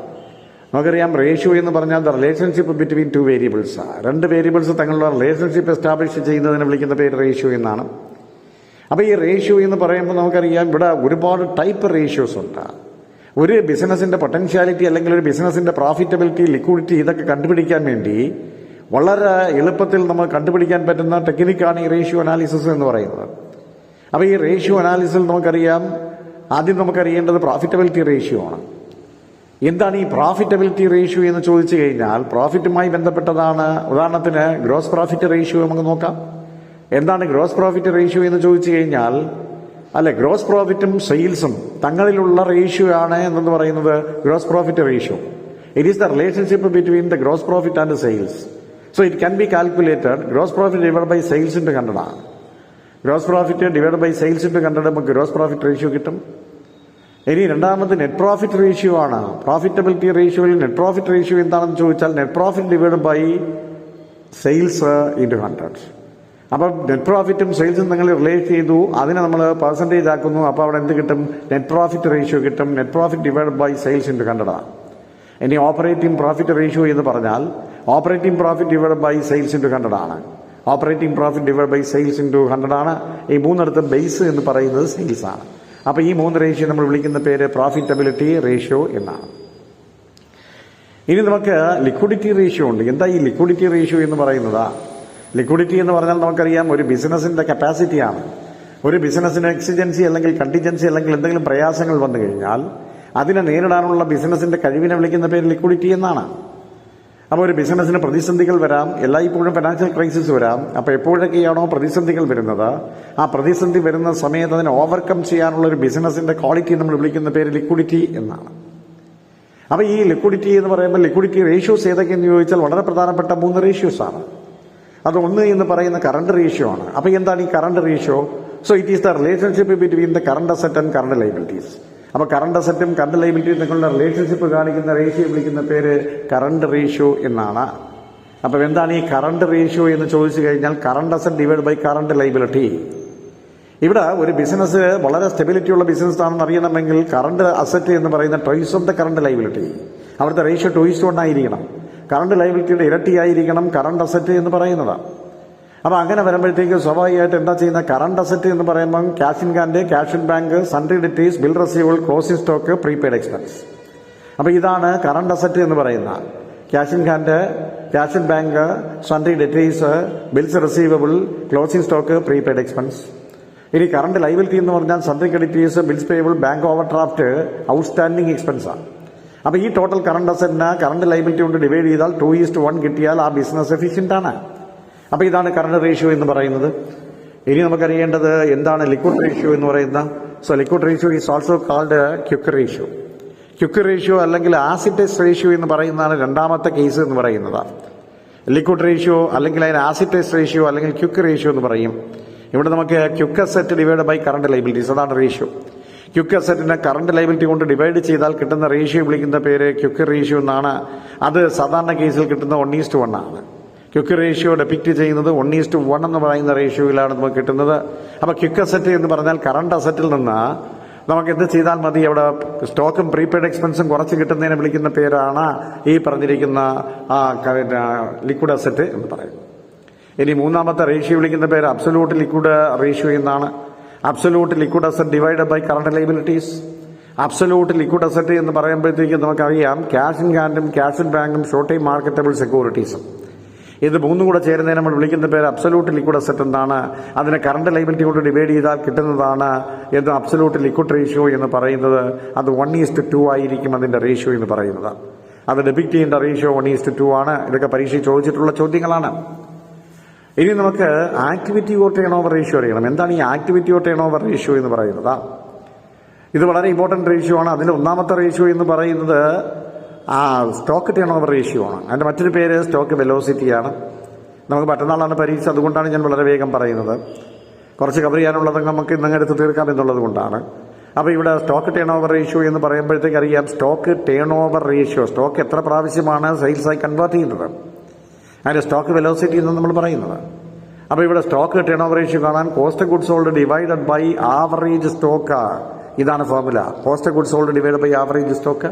നമുക്കറിയാം, റേഷ്യോ എന്ന് പറഞ്ഞാൽ the relationship between two variables. രണ്ട് വേരിയബിൾസ് തങ്ങളുടെ റിലേഷൻഷിപ്പ് എസ്റ്റാബ്ലിഷ് ചെയ്യുന്നതിനെ വിളിക്കുന്ന പേര് റേഷ്യോ എന്നാണ്. അപ്പോൾ ഈ റേഷ്യോ എന്ന് പറയുമ്പോൾ നമുക്കറിയാം ഇവിടെ ഒരുപാട് ടൈപ്പ് റേഷ്യോസ് ഉണ്ട്. ഒരു ബിസിനസിന്റെ പൊട്ടൻഷ്യാലിറ്റി അല്ലെങ്കിൽ ഒരു ബിസിനസിന്റെ പ്രോഫിറ്റബിലിറ്റി, ലിക്വിഡിറ്റി ഇതൊക്കെ കണ്ടുപിടിക്കാൻ വേണ്ടി വളരെ എളുപ്പത്തിൽ നമ്മൾ കണ്ടുപിടിക്കാൻ പറ്റുന്ന ടെക്നിക്കാണ് ഈ റേഷ്യോ അനാലിസിസ് എന്ന് പറയുന്നത്. അപ്പോൾ ഈ റേഷ്യോ അനാലിസിൽ നമുക്കറിയാം, ആദ്യം നമുക്കറിയേണ്ടത് പ്രോഫിറ്റബിലിറ്റി റേഷ്യോ ആണ്. എന്താണ് ഈ പ്രോഫിറ്റബിലിറ്റി റേഷ്യോ എന്ന് ചോദിച്ചു കഴിഞ്ഞാൽ പ്രോഫിറ്റുമായി ബന്ധപ്പെട്ടതാണ്. ഉദാഹരണത്തിന് ഗ്രോസ് പ്രോഫിറ്റ് റേഷ്യോ നമുക്ക് നോക്കാം. എന്താണ് ഗ്രോസ് പ്രോഫിറ്റ് റേഷ്യോ എന്ന് ചോദിച്ചു കഴിഞ്ഞാൽ, ഗ്രോസ് പ്രോഫിറ്റും സെയിൽസും തങ്ങളിലുള്ള റേഷ്യോ ആണ് എന്ന് പറയുന്നത് gross profit ratio. It is the relationship between the gross profit and sales. So it can be calculated gross profit divide by sales into 100 ആണ്. Gross profit divide by sales into 100 നമുക്ക് gross profit ratio കിട്ടും. ഇനി രണ്ടാമത് net profit ratio ആണ്. Profitability റേഷ്യോയിൽ net profit ratio എന്താണെന്ന് ചോദിച്ചാൽ net profit divide by sales into 100. അപ്പം നെറ്റ് പ്രോഫിറ്റും സെയിൽസും നിങ്ങൾ റിലേറ്റ് ചെയ്തു, അതിനെ നമ്മൾ പെർസെൻറ്റേജ് ആക്കുന്നു. അപ്പോൾ അവിടെ എന്ത് കിട്ടും? നെറ്റ് പ്രോഫിറ്റ് റേഷ്യോ കിട്ടും. Net profit divide by sales into 100 ആണ്. ഇനി ഓപ്പറേറ്റിംഗ് പ്രോഫിറ്റ് റേഷ്യോ എന്ന് പറഞ്ഞാൽ operating profit divide by sales into 100 ആണ്. Operating profit divide by sales into 100 ആണ്. ഈ മൂന്നിടത്തും ബേസ് എന്ന് പറയുന്നത് സെയിൽസ് ആണ്. അപ്പോൾ ഈ 3 റേഷ്യോ നമ്മൾ വിളിക്കുന്ന പേര് പ്രോഫിറ്റബിലിറ്റി റേഷ്യോ എന്നാണ്. ഇനി നമുക്ക് ലിക്വിഡിറ്റി റേഷ്യോ ഉണ്ട്. എന്താ ഈ ലിക്വിഡിറ്റി റേഷ്യോ എന്ന് പറയുന്നത്? ലിക്വിഡിറ്റി എന്ന് പറഞ്ഞാൽ നമുക്കറിയാം, ഒരു ബിസിനസിന്റെ കപ്പാസിറ്റിയാണ്. ഒരു ബിസിനസിന് എക്സിജൻസി അല്ലെങ്കിൽ കണ്ടിജൻസി അല്ലെങ്കിൽ എന്തെങ്കിലും പ്രയാസങ്ങൾ വന്നു കഴിഞ്ഞാൽ അതിനെ നേരിടാനുള്ള ബിസിനസിന്റെ കഴിവിനെ വിളിക്കുന്ന പേര് ലിക്വിഡിറ്റി എന്നാണ്. അപ്പോൾ ഒരു ബിസിനസ്സിന് പ്രതിസന്ധികൾ വരാം, എല്ലായ്പ്പോഴും ഫിനാൻഷ്യൽ ക്രൈസിസ് വരാം. അപ്പോൾ എപ്പോഴൊക്കെയാണോ പ്രതിസന്ധികൾ വരുന്നത്, ആ പ്രതിസന്ധി വരുന്ന സമയത്ത് അതിനെ ഓവർകം ചെയ്യാനുള്ള ഒരു ബിസിനസിന്റെ ക്വാളിറ്റി നമ്മൾ വിളിക്കുന്ന പേര് ലിക്വിഡിറ്റി എന്നാണ്. അപ്പോൾ ഈ ലിക്വിഡിറ്റി എന്ന് പറയുമ്പോൾ ലിക്വിഡിറ്റി റേഷ്യോസ് ഏതൊക്കെയെന്ന് ചോദിച്ചാൽ വളരെ പ്രധാനപ്പെട്ട 3 റേഷ്യോസ് ആണ്. അത് ഒന്ന് എന്ന് പറയുന്ന കറണ്ട് റേഷ്യോ ആണ്. അപ്പോൾ എന്താണ് ഈ current ratio? So it is the relationship between the current asset and current liabilities. അപ്പോൾ കറണ്ട് അസറ്റും കറണ്ട് ലയബിലിറ്റിയും തമ്മിലുള്ള റിലേഷൻഷിപ്പ് കാണിക്കുന്ന റേഷ്യോ വിളിക്കുന്ന പേര് കറണ്ട് റേഷ്യോ എന്നാണ്. അപ്പോൾ എന്താണ് ഈ കറണ്ട് റേഷ്യോ എന്ന് ചോദിച്ചു കഴിഞ്ഞാൽ current asset divide by current liability. ഇവിടെ ഒരു ബിസിനസ് വളരെ സ്റ്റെബിലിറ്റി ഉള്ള ബിസിനസ് ആണെന്ന് അറിയണമെങ്കിൽ കറണ്ട് അസറ്റ് എന്ന് പറയുന്ന twice of the current liability, അവിടുത്തെ റേഷ്യോ 2:1 ആയിരിക്കണം. കറണ്ട് ലയബിലിറ്റിയുടെ ഇരട്ടിയായിരിക്കണം കറണ്ട് അസറ്റ് എന്ന് പറയുന്നത്. അപ്പോൾ അങ്ങനെ വരുമ്പോഴത്തേക്ക് സ്വാഭാവികമായിട്ട് എന്താ ചെയ്യുന്ന, കറണ്ട് അസറ്റ് എന്ന് പറയുമ്പോൾ cash in hand, cash in bank, sundry debtors, bill receivable, closing stock, prepaid expense. അപ്പോൾ ഇതാണ് കറണ്ട് അസറ്റ് എന്ന് പറയുന്ന cash in hand, cash in bank, sundry debtors, bills receivable, closing stock, prepaid expense. ഇനി current liability എന്ന് പറഞ്ഞാൽ sundry creditors, bills payable, bank overdraft, outstanding expense ആണ്. അപ്പോൾ ഈ ടോട്ടൽ കറണ്ട് അസറ്റിന് കറണ്ട് ലയബിലിറ്റി കൊണ്ട് ഡിവൈഡ് ചെയ്താൽ 2:1 കിട്ടിയാൽ ആ ബിസിനസ് എഫിഷ്യന്റ് ആണ്. അപ്പോൾ ഇതാണ് കറണ്ട് റേഷ്യോ എന്ന് പറയുന്നത്. ഇനി നമുക്കറിയേണ്ടത് എന്താണ് ലിക്വിഡ് റേഷ്യോ എന്ന് പറയുന്നത്. So liquid ratio is also called quick ratio. Quick ratio അല്ലെങ്കിൽ ആസിഡ് ടെസ്റ്റ് റേഷ്യോ എന്ന് പറയുന്നതാണ് രണ്ടാമത്തെ കേസ് എന്ന് പറയുന്നത്. ലിക്വിഡ് റേഷ്യോ അല്ലെങ്കിൽ അതിന് ആസിഡ് ടെസ്റ്റ് റേഷ്യോ അല്ലെങ്കിൽ ക്വിക്ക് റേഷ്യോ എന്ന് പറയും. ഇവിടെ നമുക്ക് quick asset divide by current liabilities, അതാണ് റേഷ്യോ. ക്വിക്ക് അസറ്റിനെ കറണ്ട് ലയബിലിറ്റി കൊണ്ട് ഡിവൈഡ് ചെയ്താൽ കിട്ടുന്ന റേഷ്യോ വിളിക്കുന്ന പേര് ക്വിക്ക് റേഷ്യോ എന്നാണ്. അത് സാധാരണ കേസിൽ കിട്ടുന്ന 1:1 ആണ്. ക്വിക്ക് റേഷ്യോ ഡെപിക്റ്റ് ചെയ്യുന്നത് 1:1 എന്ന് പറയുന്ന റേഷ്യോയിലാണ് നമുക്ക് കിട്ടുന്നത്. അപ്പോൾ ക്വിക്ക് അസറ്റ് എന്ന് പറഞ്ഞാൽ കറണ്ട് അസറ്റിൽ നിന്ന് നമുക്ക് എന്ത് ചെയ്താൽ മതി, അവിടെ സ്റ്റോക്കും പ്രീപെയ്ഡ് എക്സ്പെൻസും കുറച്ച് കിട്ടുന്നതിനെ വിളിക്കുന്ന പേരാണ് ഈ പറഞ്ഞിരിക്കുന്ന ലിക്വിഡ് അസറ്റ് എന്ന് പറയുന്നത്. ഇനി മൂന്നാമത്തെ റേഷ്യോ വിളിക്കുന്ന പേര് അബ്സല്യൂട്ട് ലിക്വിഡ് റേഷ്യോ എന്നാണ്. Absolute liquid asset divide by current liabilities. Absolute liquid asset എന്ന് പറയുമ്പോഴത്തേക്കും നമുക്കറിയാം ക്യാഷ് ഇൻ ഹാൻഡും ക്യാഷ് ഇൻ ബാങ്കും ഷോർട്ട് ടൈം മാർക്കറ്റബിൾ സെക്യൂരിറ്റീസും, ഇത് മൂന്നും കൂടെ ചേരുന്നതിന് നമ്മൾ വിളിക്കുന്ന പേര് അബ്സല്യൂട്ട് ലിക്വിഡ് അസറ്റ് എന്നാണ്. അതിനെ കറണ്ട് ലയബിലിറ്റി കൊണ്ട് ഡിവൈഡ് ചെയ്താൽ കിട്ടുന്നതാണ് എന്ന് അബ്സല്യൂട്ട് ലിക്വിഡ് റേഷ്യോ എന്ന് പറയുന്നത്. അത് 1:2 ആയിരിക്കും അതിന്റെ റേഷ്യോ എന്ന് പറയുന്നത്. അത് ഡെപിക്റ്റ് ചെയ്യേണ്ട റേഷ്യോ 1:2 ആണ്. ഇതൊക്കെ പരീക്ഷയിൽ ചോദിച്ചിട്ടുള്ള ചോദ്യങ്ങളാണ്. ഇനി നമുക്ക് activity or turn over ratio അറിയണം. എന്താണ് ഈ activity or turn over ratio എന്ന് പറയുന്നത്? ഇത് വളരെ ഇമ്പോർട്ടൻ്റ് റേഷ്യോ ആണ്. അതിൻ്റെ ഒന്നാമത്തെ റേഷ്യോ എന്ന് പറയുന്നത് സ്റ്റോക്ക് ടേൺ ഓവർ റേഷ്യോ ആണ്. അതിൻ്റെ മറ്റൊരു പേര് സ്റ്റോക്ക് വെലോസിറ്റിയാണ്. നമുക്ക് മറ്റന്നാളാണ് പരീക്ഷ, അതുകൊണ്ടാണ് ഞാൻ വളരെ വേഗം പറയുന്നത്. കുറച്ച് കവർ ചെയ്യാനുള്ളതൊക്കെ നമുക്ക് ഇന്നങ്ങ് എടുത്ത് തീർക്കാം എന്നുള്ളത് കൊണ്ടാണ്. അപ്പോൾ ഇവിടെ സ്റ്റോക്ക് ടേൺ ഓവർ റേഷ്യോ എന്ന് പറയുമ്പോഴത്തേക്ക് അറിയാം, stock turn over ratio, stock എത്ര പ്രാവശ്യമാണ് സെയിൽസായി കൺവേർട്ട് ചെയ്യുന്നത്, അതിൻ്റെ സ്റ്റോക്ക് വെലോസിറ്റി എന്ന് നമ്മൾ പറയുന്നത്. അപ്പോൾ ഇവിടെ സ്റ്റോക്ക് ടേൺ ഓവർ റേഷ്യോ കാണാൻ cost of goods sold divided by average stock, ഇതാണ് formula. Cost of goods sold divide by average stock.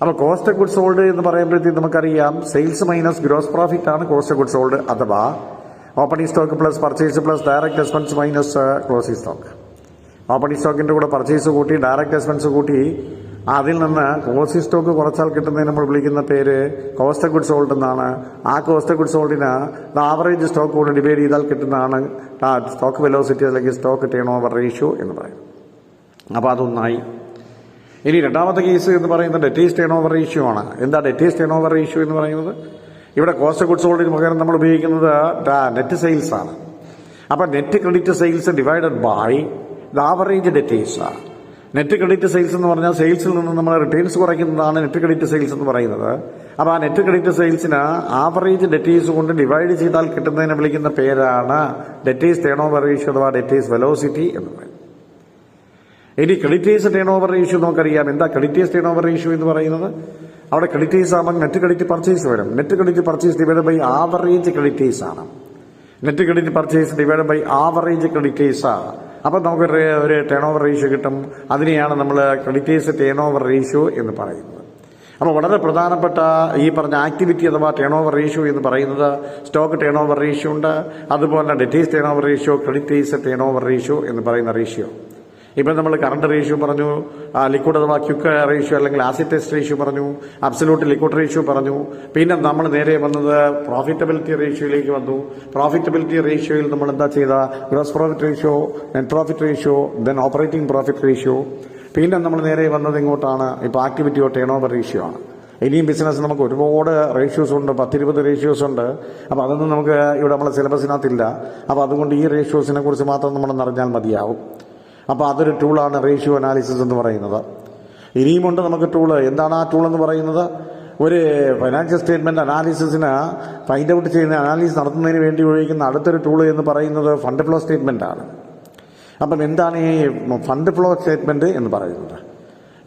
അപ്പോൾ കോസ്റ്റ് ഓഫ് ഗുഡ്സ് സോൾഡ് എന്ന് പറയുമ്പോഴത്തേക്ക് നമുക്കറിയാം സെയിൽസ് മൈനസ് ഗ്രോസ് പ്രോഫിറ്റ് ആണ് കോസ്റ്റ് ഓഫ് ഗുഡ്സ് സോൾഡ്, അഥവാ opening stock plus purchase plus direct expense minus closing stock. Opening സ്റ്റോക്കിൻ്റെ കൂടെ purchase കൂട്ടി direct expense കൂട്ടി അതിൽ നിന്ന് ക്ലോസിംഗ് സ്റ്റോക്ക് കുറച്ചാൽ കിട്ടുന്നതിന് നമ്മൾ വിളിക്കുന്ന പേര് കോസ്റ്റ് ഓഫ് ഗുഡ്സ് സോൾഡ് എന്നാണ്. ആ കോസ്റ്റ് ഓഫ് ഗുഡ്സ് സോൾഡിന് ആവറേജ് സ്റ്റോക്ക് കൊണ്ട് ഡിവൈഡ് ചെയ്താൽ കിട്ടുന്നതാണ് സ്റ്റോക്ക് വെലോസിറ്റി അല്ലെങ്കിൽ സ്റ്റോക്ക് ടേൺ ഓവർ റേഷ്യോ എന്ന് പറയും. അപ്പോൾ അതൊന്നായി. ഇനി രണ്ടാമത്തെ കേസ് എന്ന് പറയുന്നത് ഡെറ്റേഴ്സ് ടേൺ ഓവർ റേഷ്യോ ആണ്. എന്താ ഡെറ്റേഴ്സ് ടേൺ ഓവർ റേഷ്യോ എന്ന് പറയുന്നത്? ഇവിടെ കോസ്റ്റ് ഓഫ് ഗുഡ്സ് സോൾഡിന് പകരം നമ്മൾ ഉപയോഗിക്കുന്നത് നെറ്റ് സെയിൽസ് ആണ്. അപ്പോൾ net credit sales divided by the average debtors ആണ്. നെറ്റ് ക്രെഡിറ്റ് സെയിൽസ് എന്ന് പറഞ്ഞാൽ സെയിൽസിൽ നിന്ന് നമ്മൾ റിട്ടേൺസ് കുറയ്ക്കുന്നതാണ് നെറ്റ് ക്രെഡിറ്റ് സെയിൽസ് എന്ന് പറയുന്നത്. അപ്പോൾ ആ നെറ്റ് ക്രെഡിറ്റ് സെയിൽസിന് ആവറേജ് ഡെറ്റേഴ്സ് കൊണ്ട് ഡിവൈഡ് ചെയ്താൽ കിട്ടുന്നതിനെ വിളിക്കുന്ന പേരാണ് ഡെറ്റേഴ്സ് ടേൺ ഓവർ റേഷ്യോ അഥവാ ഡെറ്റേഴ്സ് വെലോസിറ്റി എന്ന് പറയുന്നത്. ഇനി ക്രെഡിറ്റേഴ്സ് ടേൺ ഓവർ റേഷ്യോ നമുക്കറിയാം. എന്താ ക്രെഡിറ്റേഴ്സ് ടേൺ ഓവർ റേഷ്യോ എന്ന് പറയുന്നത്? അവിടെ ക്രെഡിറ്റേഴ്സ് ആകുമ്പോൾ നെറ്റ് ക്രെഡിറ്റ് പർച്ചേസ് വരും. Net credit purchase divide by average creditors ആണ്. Net credit purchase divide by average creditors ആണ്. അപ്പം നമുക്ക് ഒരു ടേൺ ഓവർ റേഷ്യോ കിട്ടും. അതിനെയാണ് നമ്മൾ ക്രെഡിറ്റേഴ്സ് ടേൺ ഓവർ റേഷ്യോ എന്ന് പറയുന്നത്. അപ്പോൾ വളരെ പ്രധാനപ്പെട്ട ഈ പറഞ്ഞ ആക്ടിവിറ്റി അഥവാ ടേൺ ഓവർ റേഷ്യോ എന്ന് പറയുന്നത് സ്റ്റോക്ക് ടേൺ ഓവർ റേഷ്യോ ഉണ്ട്, അതുപോലെ debtors turn over ratio, creditors turn over ratio എന്ന് പറയുന്ന റേഷ്യോ. ഇപ്പം നമ്മൾ കറണ്ട് റേഷ്യോ പറഞ്ഞു, ലിക്വിഡ് അഥവാ ക്യുക്ക് റേഷ്യോ അല്ലെങ്കിൽ ആസിഡ് ടെസ്റ്റ് റേഷ്യോ പറഞ്ഞു, അബ്സല്യൂട്ട് ലിക്വിഡ് റേഷ്യോ പറഞ്ഞു. പിന്നെ നമ്മൾ നേരെ വന്നത് പ്രോഫിറ്റബിലിറ്റി റേഷ്യോയിലേക്ക് വന്നു. പ്രോഫിറ്റബിലിറ്റി റേഷ്യോയിൽ നമ്മൾ എന്താ ചെയ്ത gross profit ratio, net profit ratio, then operating profit ratio. പിന്നെ നമ്മൾ നേരെ വന്നത് ഇങ്ങോട്ടാണ്, ഇപ്പോൾ ആക്ടിവിറ്റിയോ ടേൺ ഓവർ റേഷ്യോ ആണ്. ഇനിയും ബിസിനസ് നമുക്ക് ഒരുപാട് റേഷ്യോസ് ഉണ്ട്, 10-20 റേഷ്യോസ് ഉണ്ട്. അപ്പോൾ അതൊന്നും നമുക്ക് ഇവിടെ നമ്മളെ സിലബസിനകത്തില്ല. അപ്പോൾ അതുകൊണ്ട് ഈ റേഷ്യോസിനെ കുറിച്ച് മാത്രം നമ്മൾ അറിഞ്ഞാൽ മതിയാവും. അപ്പോൾ അതൊരു ടൂളാണ് റേഷ്യോ അനാലിസിസ് എന്ന് പറയുന്നത്. ഇനിയുമുണ്ട് നമുക്ക് ടൂള്. എന്താണ് ആ ടൂൾ എന്ന് പറയുന്നത്? ഒരു ഫൈനാൻഷ്യൽ സ്റ്റേറ്റ്മെന്റ് അനാലിസിസിന് ഫൈൻഡ് ഔട്ട് ചെയ്യുന്ന അനാലിസിസ് നടത്തുന്നതിന് വേണ്ടി ഉപയോഗിക്കുന്ന അടുത്തൊരു ടൂള് എന്ന് പറയുന്നത് ഫണ്ട് ഫ്ലോ സ്റ്റേറ്റ്മെന്റ് ആണ്. അപ്പം എന്താണ് ഈ ഫണ്ട് ഫ്ലോ സ്റ്റേറ്റ്മെന്റ് എന്ന് പറയുന്നത്?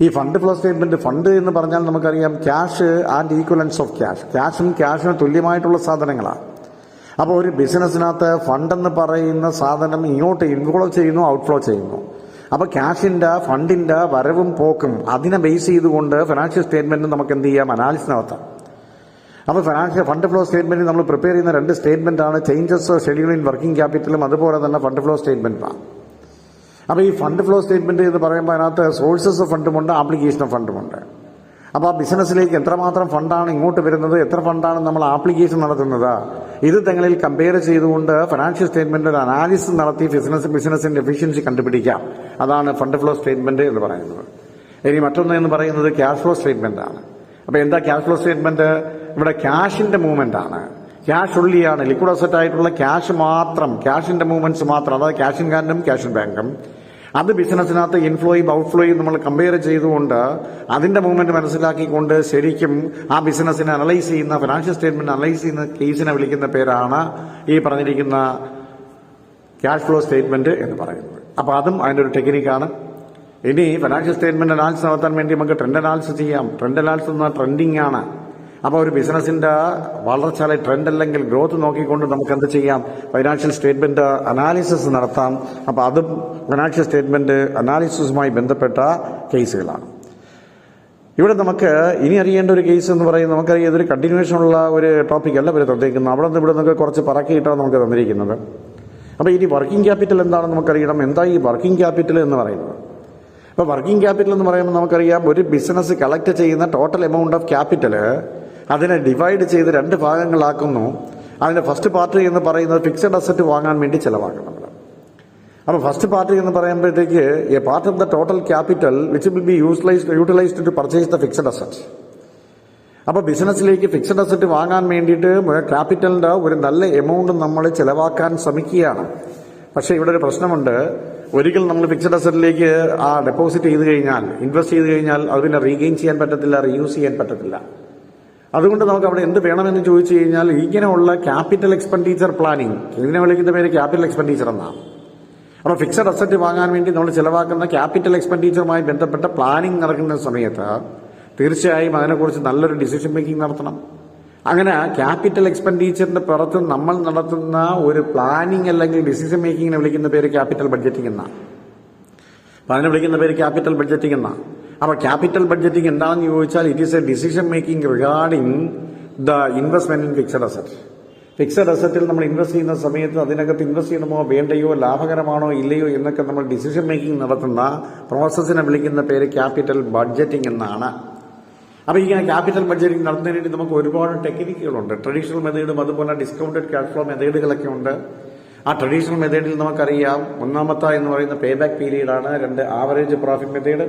ഈ ഫണ്ട് ഫ്ലോ സ്റ്റേറ്റ്മെന്റ്, ഫണ്ട് എന്ന് പറഞ്ഞാൽ നമുക്കറിയാം cash and equivalence of cash, ക്യാഷും ക്യാഷിന് തുല്യമായിട്ടുള്ള സാധനങ്ങളാണ്. അപ്പോൾ ഒരു ബിസിനസ്സിനകത്ത് ഫണ്ട് എന്ന് പറയുന്ന സാധനം ഇങ്ങോട്ട് ഇൻഫ്ലോ ചെയ്യുന്നു, ഔട്ട്ഫ്ലോ ചെയ്യുന്നു. അപ്പോൾ ക്യാഷിൻ്റെ ഫണ്ടിൻ്റെ വരവും പോക്കും അതിനെ ബേസ് ചെയ്തുകൊണ്ട് ഫിനാൻഷ്യൽ സ്റ്റേറ്റ്മെന്റ് നമുക്ക് എന്ത് ചെയ്യാം? അനാലിസിസ് നടത്താം. അപ്പോൾ ഫണ്ട് ഫ്ലോ സ്റ്റേറ്റ്മെന്റ് നമ്മൾ പ്രിപ്പയർ ചെയ്യുന്ന 2 സ്റ്റേറ്റ്മെന്റ് ആണ് ചേഞ്ചസ് ഷെഡ്യൂൾ ഇൻ വർക്കിംഗ് ക്യാപിറ്റലും അതുപോലെ തന്നെ ഫണ്ട് ഫ്ലോ സ്റ്റേറ്റ്മെന്റാണ്. അപ്പോൾ ഈ ഫണ്ട് ഫ്ലോ സ്റ്റേറ്റ്മെന്റ് എന്ന് പറയുമ്പോൾ അതിനകത്ത് സോഴ്സസ് ഓഫ് ഫണ്ടുമുണ്ട്, ആപ്ലിക്കേഷൻ ഓഫ് ഫണ്ടുമുണ്ട്. അപ്പോൾ ആ ബിസിനസ്സിലേക്ക് എത്രമാത്രം ഫണ്ടാണ് ഇങ്ങോട്ട് വരുന്നത്, എത്ര ഫണ്ടാണ് നമ്മൾ ആപ്ലിക്കേഷൻ നടത്തുന്നത്, ഇത് തങ്ങളിൽ കമ്പയർ ചെയ്തുകൊണ്ട് ഫിനാൻഷ്യൽ സ്റ്റേറ്റ്മെന്റ് ഒരു അനാലിസിസ് നടത്തി ബിസിനസിന്റെ എഫിഷ്യൻസി കണ്ടുപിടിക്കാം. അതാണ് ഫണ്ട് ഫ്ലോ സ്റ്റേറ്റ്മെന്റ് എന്ന് പറയുന്നത്. ഇനി മറ്റൊന്ന് എന്ന് പറയുന്നത് ക്യാഷ് ഫ്ലോ സ്റ്റേറ്റ്മെന്റ് ആണ്. അപ്പോൾ എന്താ ക്യാഷ് ഫ്ലോ സ്റ്റേറ്റ്മെന്റ്? ഇവിടെ ക്യാഷിന്റെ മൂവ്മെന്റ് ആണ്. ക്യാഷ് ഉള്ളിയാണ്, ലിക്വിഡ് അസറ്റ് ആയിട്ടുള്ള ക്യാഷ് മാത്രം, ക്യാഷിന്റെ മൂവ്മെന്റ്സ് മാത്രം, അതായത് ക്യാഷ് ഇൻ ഹാൻഡും ക്യാഷ് ഇൻ ബാങ്കും. അത് ബിസിനസ്സിനകത്ത് ഇൻഫ്ലോയും ഔട്ട്ഫ്ലോയും നമ്മൾ കമ്പയർ ചെയ്തുകൊണ്ട് അതിന്റെ മൂവ്മെന്റ് മനസ്സിലാക്കിക്കൊണ്ട് ശരിക്കും ആ ബിസിനസ്സിനെ അനലൈസ് ചെയ്യുന്ന, ഫിനാൻഷ്യൽ സ്റ്റേറ്റ്മെന്റ് അനലൈസ് ചെയ്യുന്ന കേസിനെ വിളിക്കുന്ന പേരാണ് ഈ പറഞ്ഞിരിക്കുന്ന ക്യാഷ് ഫ്ലോ സ്റ്റേറ്റ്മെന്റ് എന്ന് പറയുന്നത്. അപ്പോൾ അതും അതിൻ്റെ ഒരു ടെക്നിക്കാണ്. ഇനി ഫിനാൻഷ്യൽ സ്റ്റേറ്റ്മെന്റ് അനാലിസിസ് നടത്താൻ വേണ്ടി നമുക്ക് ട്രെൻഡ് അനാലിസിസ് ചെയ്യാം. ട്രെൻഡ് അനാലിസിസ് എന്ന ട്രെൻഡിങ് ആണ്. അപ്പോൾ ഒരു ബിസിനസിന്റെ വളർച്ച അല്ലെങ്കിൽ ട്രെൻഡ് അല്ലെങ്കിൽ ഗ്രോത്ത് നോക്കിക്കൊണ്ട് നമുക്ക് എന്ത് ചെയ്യാം? ഫൈനാൻഷ്യൽ സ്റ്റേറ്റ്മെന്റ് അനാലിസിസ് നടത്താം. അപ്പോൾ അതും ഫിനാൻഷ്യൽ സ്റ്റേറ്റ്മെന്റ് അനാലിസിസുമായി ബന്ധപ്പെട്ട കേസുകളാണ്. ഇവിടെ നമുക്ക് ഇനി അറിയേണ്ട ഒരു കേസ് എന്ന് പറയുന്നത്, നമുക്കറിയാം ഇതൊരു കണ്ടിന്യൂവേഷൻ ഉള്ള ഒരു ടോപ്പിക് അല്ല ഇവർ തന്നിരിക്കുന്നത്. അവിടെ നിന്ന് ഇവിടെ നിന്നൊക്കെ കുറച്ച് പറക്കിയിട്ടാണ് നമുക്ക് തന്നിരിക്കുന്നത്. അപ്പോൾ ഇനി വർക്കിംഗ് ക്യാപിറ്റൽ എന്താണെന്ന് നമുക്കറിയണം. എന്താ ഈ വർക്കിംഗ് ക്യാപിറ്റൽ എന്ന് പറയുന്നത്? അപ്പോൾ വർക്കിംഗ് ക്യാപിറ്റൽ എന്ന് പറയുമ്പോൾ നമുക്കറിയാം ഒരു ബിസിനസ് കളക്ട് ചെയ്യുന്ന ടോട്ടൽ എമൗണ്ട് ഓഫ് ക്യാപിറ്റൽ അതിനെ ഡിവൈഡ് ചെയ്ത് 2 ഭാഗങ്ങളാക്കുന്നു. അതിന്റെ ഫസ്റ്റ് പാർട്ട് എന്ന് പറയുന്നത് ഫിക്സഡ് അസറ്റ് വാങ്ങാൻ വേണ്ടി ചിലവാക്കണം. അപ്പോൾ ഫസ്റ്റ് പാർട്ട് എന്ന് പറയുമ്പോഴത്തേക്ക് a part of the total capital which will be utilized to purchase the fixed asset. അപ്പോൾ ബിസിനസ്സിലേക്ക് ഫിക്സഡ് അസറ്റ് വാങ്ങാൻ വേണ്ടിയിട്ട് ക്യാപിറ്റലിന്റെ ഒരു നല്ല എമൗണ്ട് നമ്മൾ ചിലവാക്കാൻ ശ്രമിക്കുകയാണ്. പക്ഷേ ഇവിടെ ഒരു പ്രശ്നമുണ്ട്. ഒരിക്കൽ നമ്മൾ ഫിക്സഡ് അസറ്റിലേക്ക് ആ ഡെപ്പോസിറ്റ് ചെയ്ത് കഴിഞ്ഞാൽ, ഇൻവെസ്റ്റ് ചെയ്ത് കഴിഞ്ഞാൽ അത് പിന്നെ റീഗെയിൻ ചെയ്യാൻ പറ്റത്തില്ല, റീയൂസ് ചെയ്യാൻ പറ്റത്തില്ല. അതുകൊണ്ട് നമുക്ക് അവിടെ എന്ത് വേണമെന്ന് ചോദിച്ചു കഴിഞ്ഞാൽ ഇങ്ങനെയുള്ള ക്യാപിറ്റൽ എക്സ്പെൻഡിച്ചർ പ്ലാനിങ്, ഇതിനെ വിളിക്കുന്ന പേര് ക്യാപിറ്റൽ എക്സ്പെൻഡിച്ചർ എന്നാണ്. അപ്പോൾ ഫിക്സഡ് അസറ്റ് വാങ്ങാൻ വേണ്ടി നമ്മൾ ചിലവാക്കുന്ന ക്യാപിറ്റൽ എക്സ്പെൻഡിച്ചറുമായി ബന്ധപ്പെട്ട പ്ലാനിങ് നടക്കുന്ന സമയത്ത് തീർച്ചയായും അതിനെക്കുറിച്ച് നല്ലൊരു ഡിസിഷൻ മേക്കിംഗ് നടത്തണം. അങ്ങനെ ക്യാപിറ്റൽ എക്സ്പെൻഡിച്ചറിന്റെ പുറത്ത് നമ്മൾ നടത്തുന്ന ഒരു പ്ലാനിങ് അല്ലെങ്കിൽ ഡിസിഷൻ മേക്കിങ്ങിനെ വിളിക്കുന്ന പേര് ക്യാപിറ്റൽ ബഡ്ജറ്റിംഗ് എന്നാണ്. അപ്പൊ അതിനെ വിളിക്കുന്ന പേര് ക്യാപിറ്റൽ ബഡ്ജറ്റിംഗ് എന്നാണ്. അപ്പൊ ക്യാപിറ്റൽ ബഡ്ജറ്റിംഗ് എന്താണെന്ന് ചോദിച്ചാൽ it is a decision making regarding the investment in fixed asset. Fixed അസറ്റിൽ നമ്മൾ ഇൻവെസ്റ്റ് ചെയ്യുന്ന സമയത്ത് അതിനകത്ത് ഇൻവെസ്റ്റ് ചെയ്യണമോ വേണ്ടയോ, ലാഭകരമാണോ ഇല്ലയോ എന്നൊക്കെ നമ്മൾ ഡിസിഷൻ മേക്കിംഗ് നടത്തുന്ന പ്രോസസ്സിനെ വിളിക്കുന്ന പേര് ക്യാപിറ്റൽ ബഡ്ജറ്റിംഗ് എന്നാണ്. അപ്പോൾ ഇങ്ങനെ ക്യാപിറ്റൽ ബഡ്ജറ്റിംഗ് നടത്തുന്നതിന് വേണ്ടി നമുക്ക് ഒരുപാട് ടെക്നിക്കുകളുണ്ട്. ട്രഡീഷണൽ മെത്തേഡും അതുപോലെ ഡിസ്കൗണ്ടഡ് ക്യാഷ് ഫ്ലോ മെത്തേഡുകളൊക്കെ ഉണ്ട്. ആ ട്രഡീഷണൽ മെത്തേഡിൽ നമുക്കറിയാം, ഒന്നാമത്തെ എന്ന് പറയുന്ന പേ ബാക്ക് പീരീഡാണ്. 2 ആവറേജ് പ്രോഫിറ്റ് മെത്തേഡ്.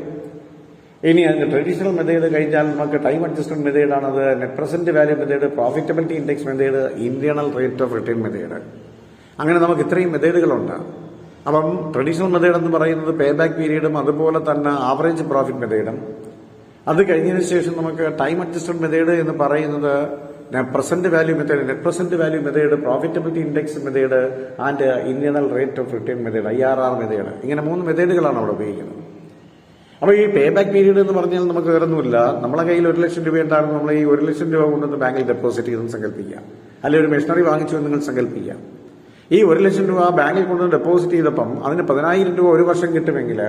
ഇനി അതിന്റെ ട്രഡീഷണൽ മെത്തേഡ് കഴിഞ്ഞാൽ നമുക്ക് ടൈം അഡ്ജസ്റ്റ്മെന്റ് മെത്തേഡാണത്, net present value method, profitability index method, internal rate of return method. അങ്ങനെ നമുക്ക് ഇത്രയും മെത്തേഡുകളുണ്ട്. അപ്പം ട്രഡീഷണൽ മെത്തേഡ് എന്ന് പറയുന്നത് പേ ബാക്ക് പീരീഡും അതുപോലെ തന്നെ ആവറേജ് പ്രോഫിറ്റ് മെത്തേഡും. അത് കഴിഞ്ഞതിന് ശേഷം നമുക്ക് ടൈം അഡ്ജസ്റ്റ്മെന്റ് മെത്തേഡ് എന്ന് പറയുന്നത് present value method, net present value method, profitability index method and internal rate of return method, IRR method. ഇങ്ങനെ 3 മെത്തേഡുകളാണ് അവിടെ ഉപയോഗിക്കുന്നത്. അപ്പോൾ ഈ പേ ബാക്ക് പീരീഡ് എന്ന് പറഞ്ഞാൽ നമുക്ക് വേറൊന്നുമില്ല. നമ്മളെ കയ്യിൽ 1 ലക്ഷം രൂപ ഉണ്ടായിരുന്നു, നമ്മൾ ഈ 1 ലക്ഷം രൂപ കൊണ്ടുവന്ന് ബാങ്കിൽ ഡെപ്പോസിറ്റ് ചെയ്തെന്ന് സങ്കല്പിക്കുക. അല്ലെങ്കിൽ ഒരു മെഷീനറി വാങ്ങിച്ചു എന്ന് നിങ്ങൾ സങ്കല്പിക്കുക. ഈ 1 ലക്ഷം രൂപ ബാങ്കിൽ കൊണ്ടുവന്ന് ഡെപ്പോസിറ്റ് ചെയ്തപ്പം അതിന് 10,000 രൂപ ഒരു വർഷം കിട്ടുമെങ്കിൽ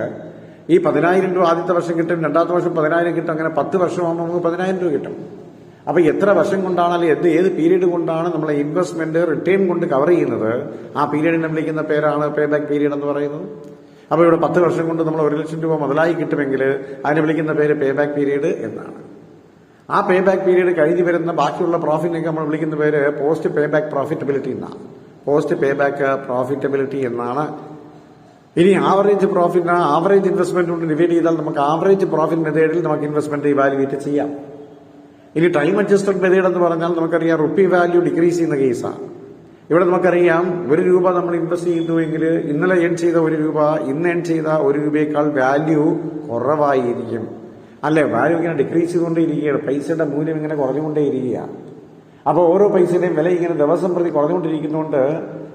ഈ 10,000 രൂപ ആദ്യത്തെ വർഷം കിട്ടും, രണ്ടാമത്തെ വർഷം 10,000 കിട്ടും, അങ്ങനെ 10 വർഷമാകുമ്പോൾ നമുക്ക് 10,000 രൂപ കിട്ടും. അപ്പൊ എത്ര വർഷം കൊണ്ടാണ്, അല്ലെങ്കിൽ ഏത് പീരീഡ് കൊണ്ടാണ് നമ്മളെ ഇൻവെസ്റ്റ്മെന്റ് റിട്ടേൺ കൊണ്ട് കവർ ചെയ്യുന്നത്, ആ പീരീഡിനെ വിളിക്കുന്ന പേരാണ് പേ ബാക്ക് പീരീഡ് എന്ന് പറയുന്നത്. അപ്പോൾ ഇവിടെ 10 വർഷം കൊണ്ട് നമ്മൾ 1 ലക്ഷം രൂപ മുതലായി കിട്ടുമെങ്കിൽ അതിനെ വിളിക്കുന്ന പേര് പേ ബാക്ക് പീരീഡ് എന്നാണ്. ആ പേ ബാക്ക് പീരീഡ് കഴിഞ്ഞ് വരുന്ന ബാക്കിയുള്ള പ്രോഫിറ്റിനൊക്കെ നമ്മൾ വിളിക്കുന്ന പേര് പോസ്റ്റ് പേ ബാക്ക് പ്രോഫിറ്റബിലിറ്റി എന്നാണ്. പോസ്റ്റ് പേ ബാക്ക് പ്രോഫിറ്റബിലിറ്റി എന്നാണ്. ഇനി ആവറേജ് പ്രോഫിറ്റ്, ആവറേജ് ഇൻവെസ്റ്റ്മെന്റ് കൊണ്ട് ഡിവൈഡ് ചെയ്താൽ നമുക്ക് ആവറേജ് പ്രോഫിറ്റ് മെത്തേഡിൽ നമുക്ക് ഇൻവെസ്റ്റ്മെന്റ് ഇവാലുവേറ്റ് ചെയ്യാം. ഇനി ടൈം അഡ്ജസ്റ്റ്മെന്റ് മെത്തേഡ് എന്ന് പറഞ്ഞാൽ നമുക്കറിയാം റുപ്പി വാല്യൂ ഡിക്രീസ് ചെയ്യുന്ന കേസാണ്. ഇവിടെ നമുക്കറിയാം 1 രൂപ നമ്മൾ ഇൻവെസ്റ്റ് ചെയ്തുവെങ്കിൽ ഇന്നലെ ഏൺ ചെയ്ത 1 രൂപ ഇന്ന് ഏൺ ചെയ്ത 1 രൂപയേക്കാൾ വാല്യൂ കുറവായിരിക്കും. അല്ലെ, വാല്യൂ ഇങ്ങനെ ഡിക്രീസ് ചെയ്തുകൊണ്ടേയിരിക്കുകയാണ്, പൈസയുടെ മൂല്യം ഇങ്ങനെ കുറഞ്ഞുകൊണ്ടേയിരിക്കുകയാണ്. അപ്പോൾ ഓരോ പൈസയുടെയും വില ഇങ്ങനെ ദിവസം പ്രതി കുറഞ്ഞുകൊണ്ടിരിക്കുന്നതുകൊണ്ട്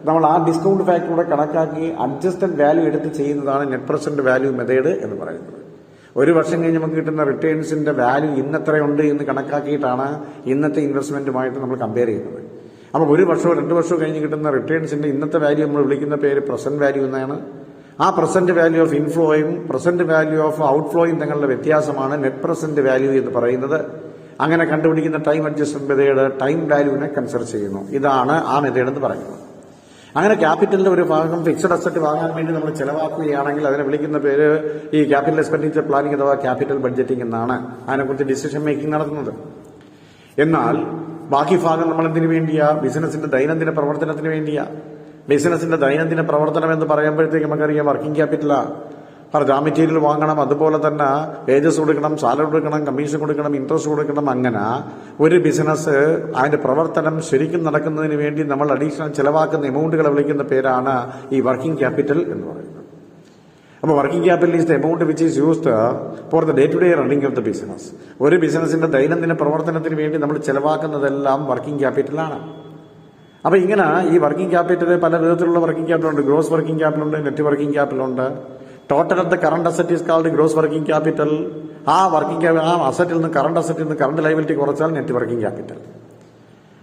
നമ്മൾ ആ ഡിസ്കൗണ്ട് ഫാക്ടറൂടെ കണക്കാക്കി അഡ്ജസ്റ്റഡ് വാല്യൂ എടുത്ത് ചെയ്യുന്നതാണ് നെറ്റ് പ്രസന്റ് വാല്യൂ മെത്തേഡ് എന്ന് പറയുന്നത്. 1 വർഷം കഴിഞ്ഞ് നമുക്ക് കിട്ടുന്ന റിട്ടേൺസിന്റെ വാല്യൂ ഇന്നെത്രയുണ്ട് എന്ന് കണക്കാക്കിയിട്ടാണ് ഇന്നത്തെ ഇൻവെസ്റ്റ്മെന്റുമായിട്ട് നമ്മൾ കമ്പയർ ചെയ്യുന്നത്. അപ്പോൾ 1 വർഷമോ 2 വർഷമോ കഴിഞ്ഞ് കിട്ടുന്ന റിട്ടേൺസിന്റെ ഇന്നത്തെ വാല്യൂ നമ്മൾ വിളിക്കുന്ന പേര് പ്രസന്റ് വാല്യൂ എന്നാണ്. ആ പ്രസന്റ് വാല്യൂ ഓഫ് ഇൻഫ്ലോയും പ്രസന്റ് വാല്യൂ ഓഫ് ഔട്ട്ഫ്ലോയും തങ്ങളുടെ വ്യത്യാസമാണ് നെറ്റ് പ്രസന്റ് വാല്യൂ എന്ന് പറയുന്നത്. അങ്ങനെ കണ്ടുപിടിക്കുന്ന ടൈം അഡ്ജസ്റ്റ്മെന്റ് മെത്തേഡ് ടൈം വാല്യൂവിനെ കൺസിഡർ ചെയ്യുന്നു. ഇതാണ് ആ മെത്തേഡ് എന്ന് പറയുന്നത്. അങ്ങനെ ക്യാപിറ്റലിന്റെ ഒരു ഭാഗം ഫിക്സഡ് അസറ്റ് വാങ്ങാൻ വേണ്ടി നമ്മൾ ചെലവാക്കുകയാണെങ്കിൽ അതിനെ വിളിക്കുന്ന പേര് ഈ ക്യാപിറ്റൽ എക്സ്പെൻഡിച്ചർ പ്ലാനിംഗ് അഥവാ ക്യാപിറ്റൽ ബഡ്ജറ്റിംഗ് എന്നാണ്. അതിനെക്കുറിച്ച് ഡിസിഷൻ മേക്കിംഗ് നടത്തുന്നത്. എന്നാൽ ബാക്കി ഭാഗം നമ്മൾ എന്തിനു വേണ്ടിയാ? ബിസിനസിന്റെ ദൈനംദിന പ്രവർത്തനത്തിന് വേണ്ടിയാ. ബിസിനസിന്റെ ദൈനംദിന പ്രവർത്തനം എന്ന് പറയുമ്പോഴത്തേക്ക് നമുക്കറിയാം വർക്കിംഗ് ക്യാപിറ്റലാ. റോ മെറ്റീരിയൽ വാങ്ങണം, അതുപോലെ തന്നെ വേജസ് കൊടുക്കണം, സാലറി കൊടുക്കണം, കമ്മീഷൻ കൊടുക്കണം, ഇൻട്രസ്റ്റ് കൊടുക്കണം. അങ്ങനെ ഒരു ബിസിനസ് അതിന്റെ പ്രവർത്തനം ശരിക്കും നടക്കുന്നതിന് വേണ്ടി നമ്മൾ അഡീഷണൽ ചെലവാക്കുന്ന എമൗണ്ടുകളെ വിളിക്കുന്ന പേരാണ് ഈ വർക്കിംഗ് ക്യാപിറ്റൽ എന്ന് പറയുന്നത്. അപ്പോൾ working capital is the amount which is used for the day to day running of the business. ഒരു ബിസിനസിന്റെ ദൈനംദിന പ്രവർത്തനത്തിന് വേണ്ടി നമ്മൾ ചെലവാക്കുന്നതെല്ലാം വർക്കിംഗ് ക്യാപിറ്റലാണ്. അപ്പൊ ഇങ്ങനെ ഈ വർക്കിംഗ് ക്യാപിറ്റൽ പല വിധത്തിലുള്ള വർക്കിംഗ് ക്യാപിറ്റൽ ഉണ്ട്. ഗ്രോസ് വർക്കിംഗ് ക്യാപിറ്റൽ ഉണ്ട്, നെറ്റ് വർക്കിംഗ് ക്യാപിറ്റൽ ഉണ്ട്. Total of the current asset is called gross working capital. ആ അസറ്റിൽ നിന്ന് കറണ്ട് ലയബിലിറ്റി കുറച്ചാൽ നെറ്റ് വർക്കിംഗ് ക്യാപിറ്റൽ.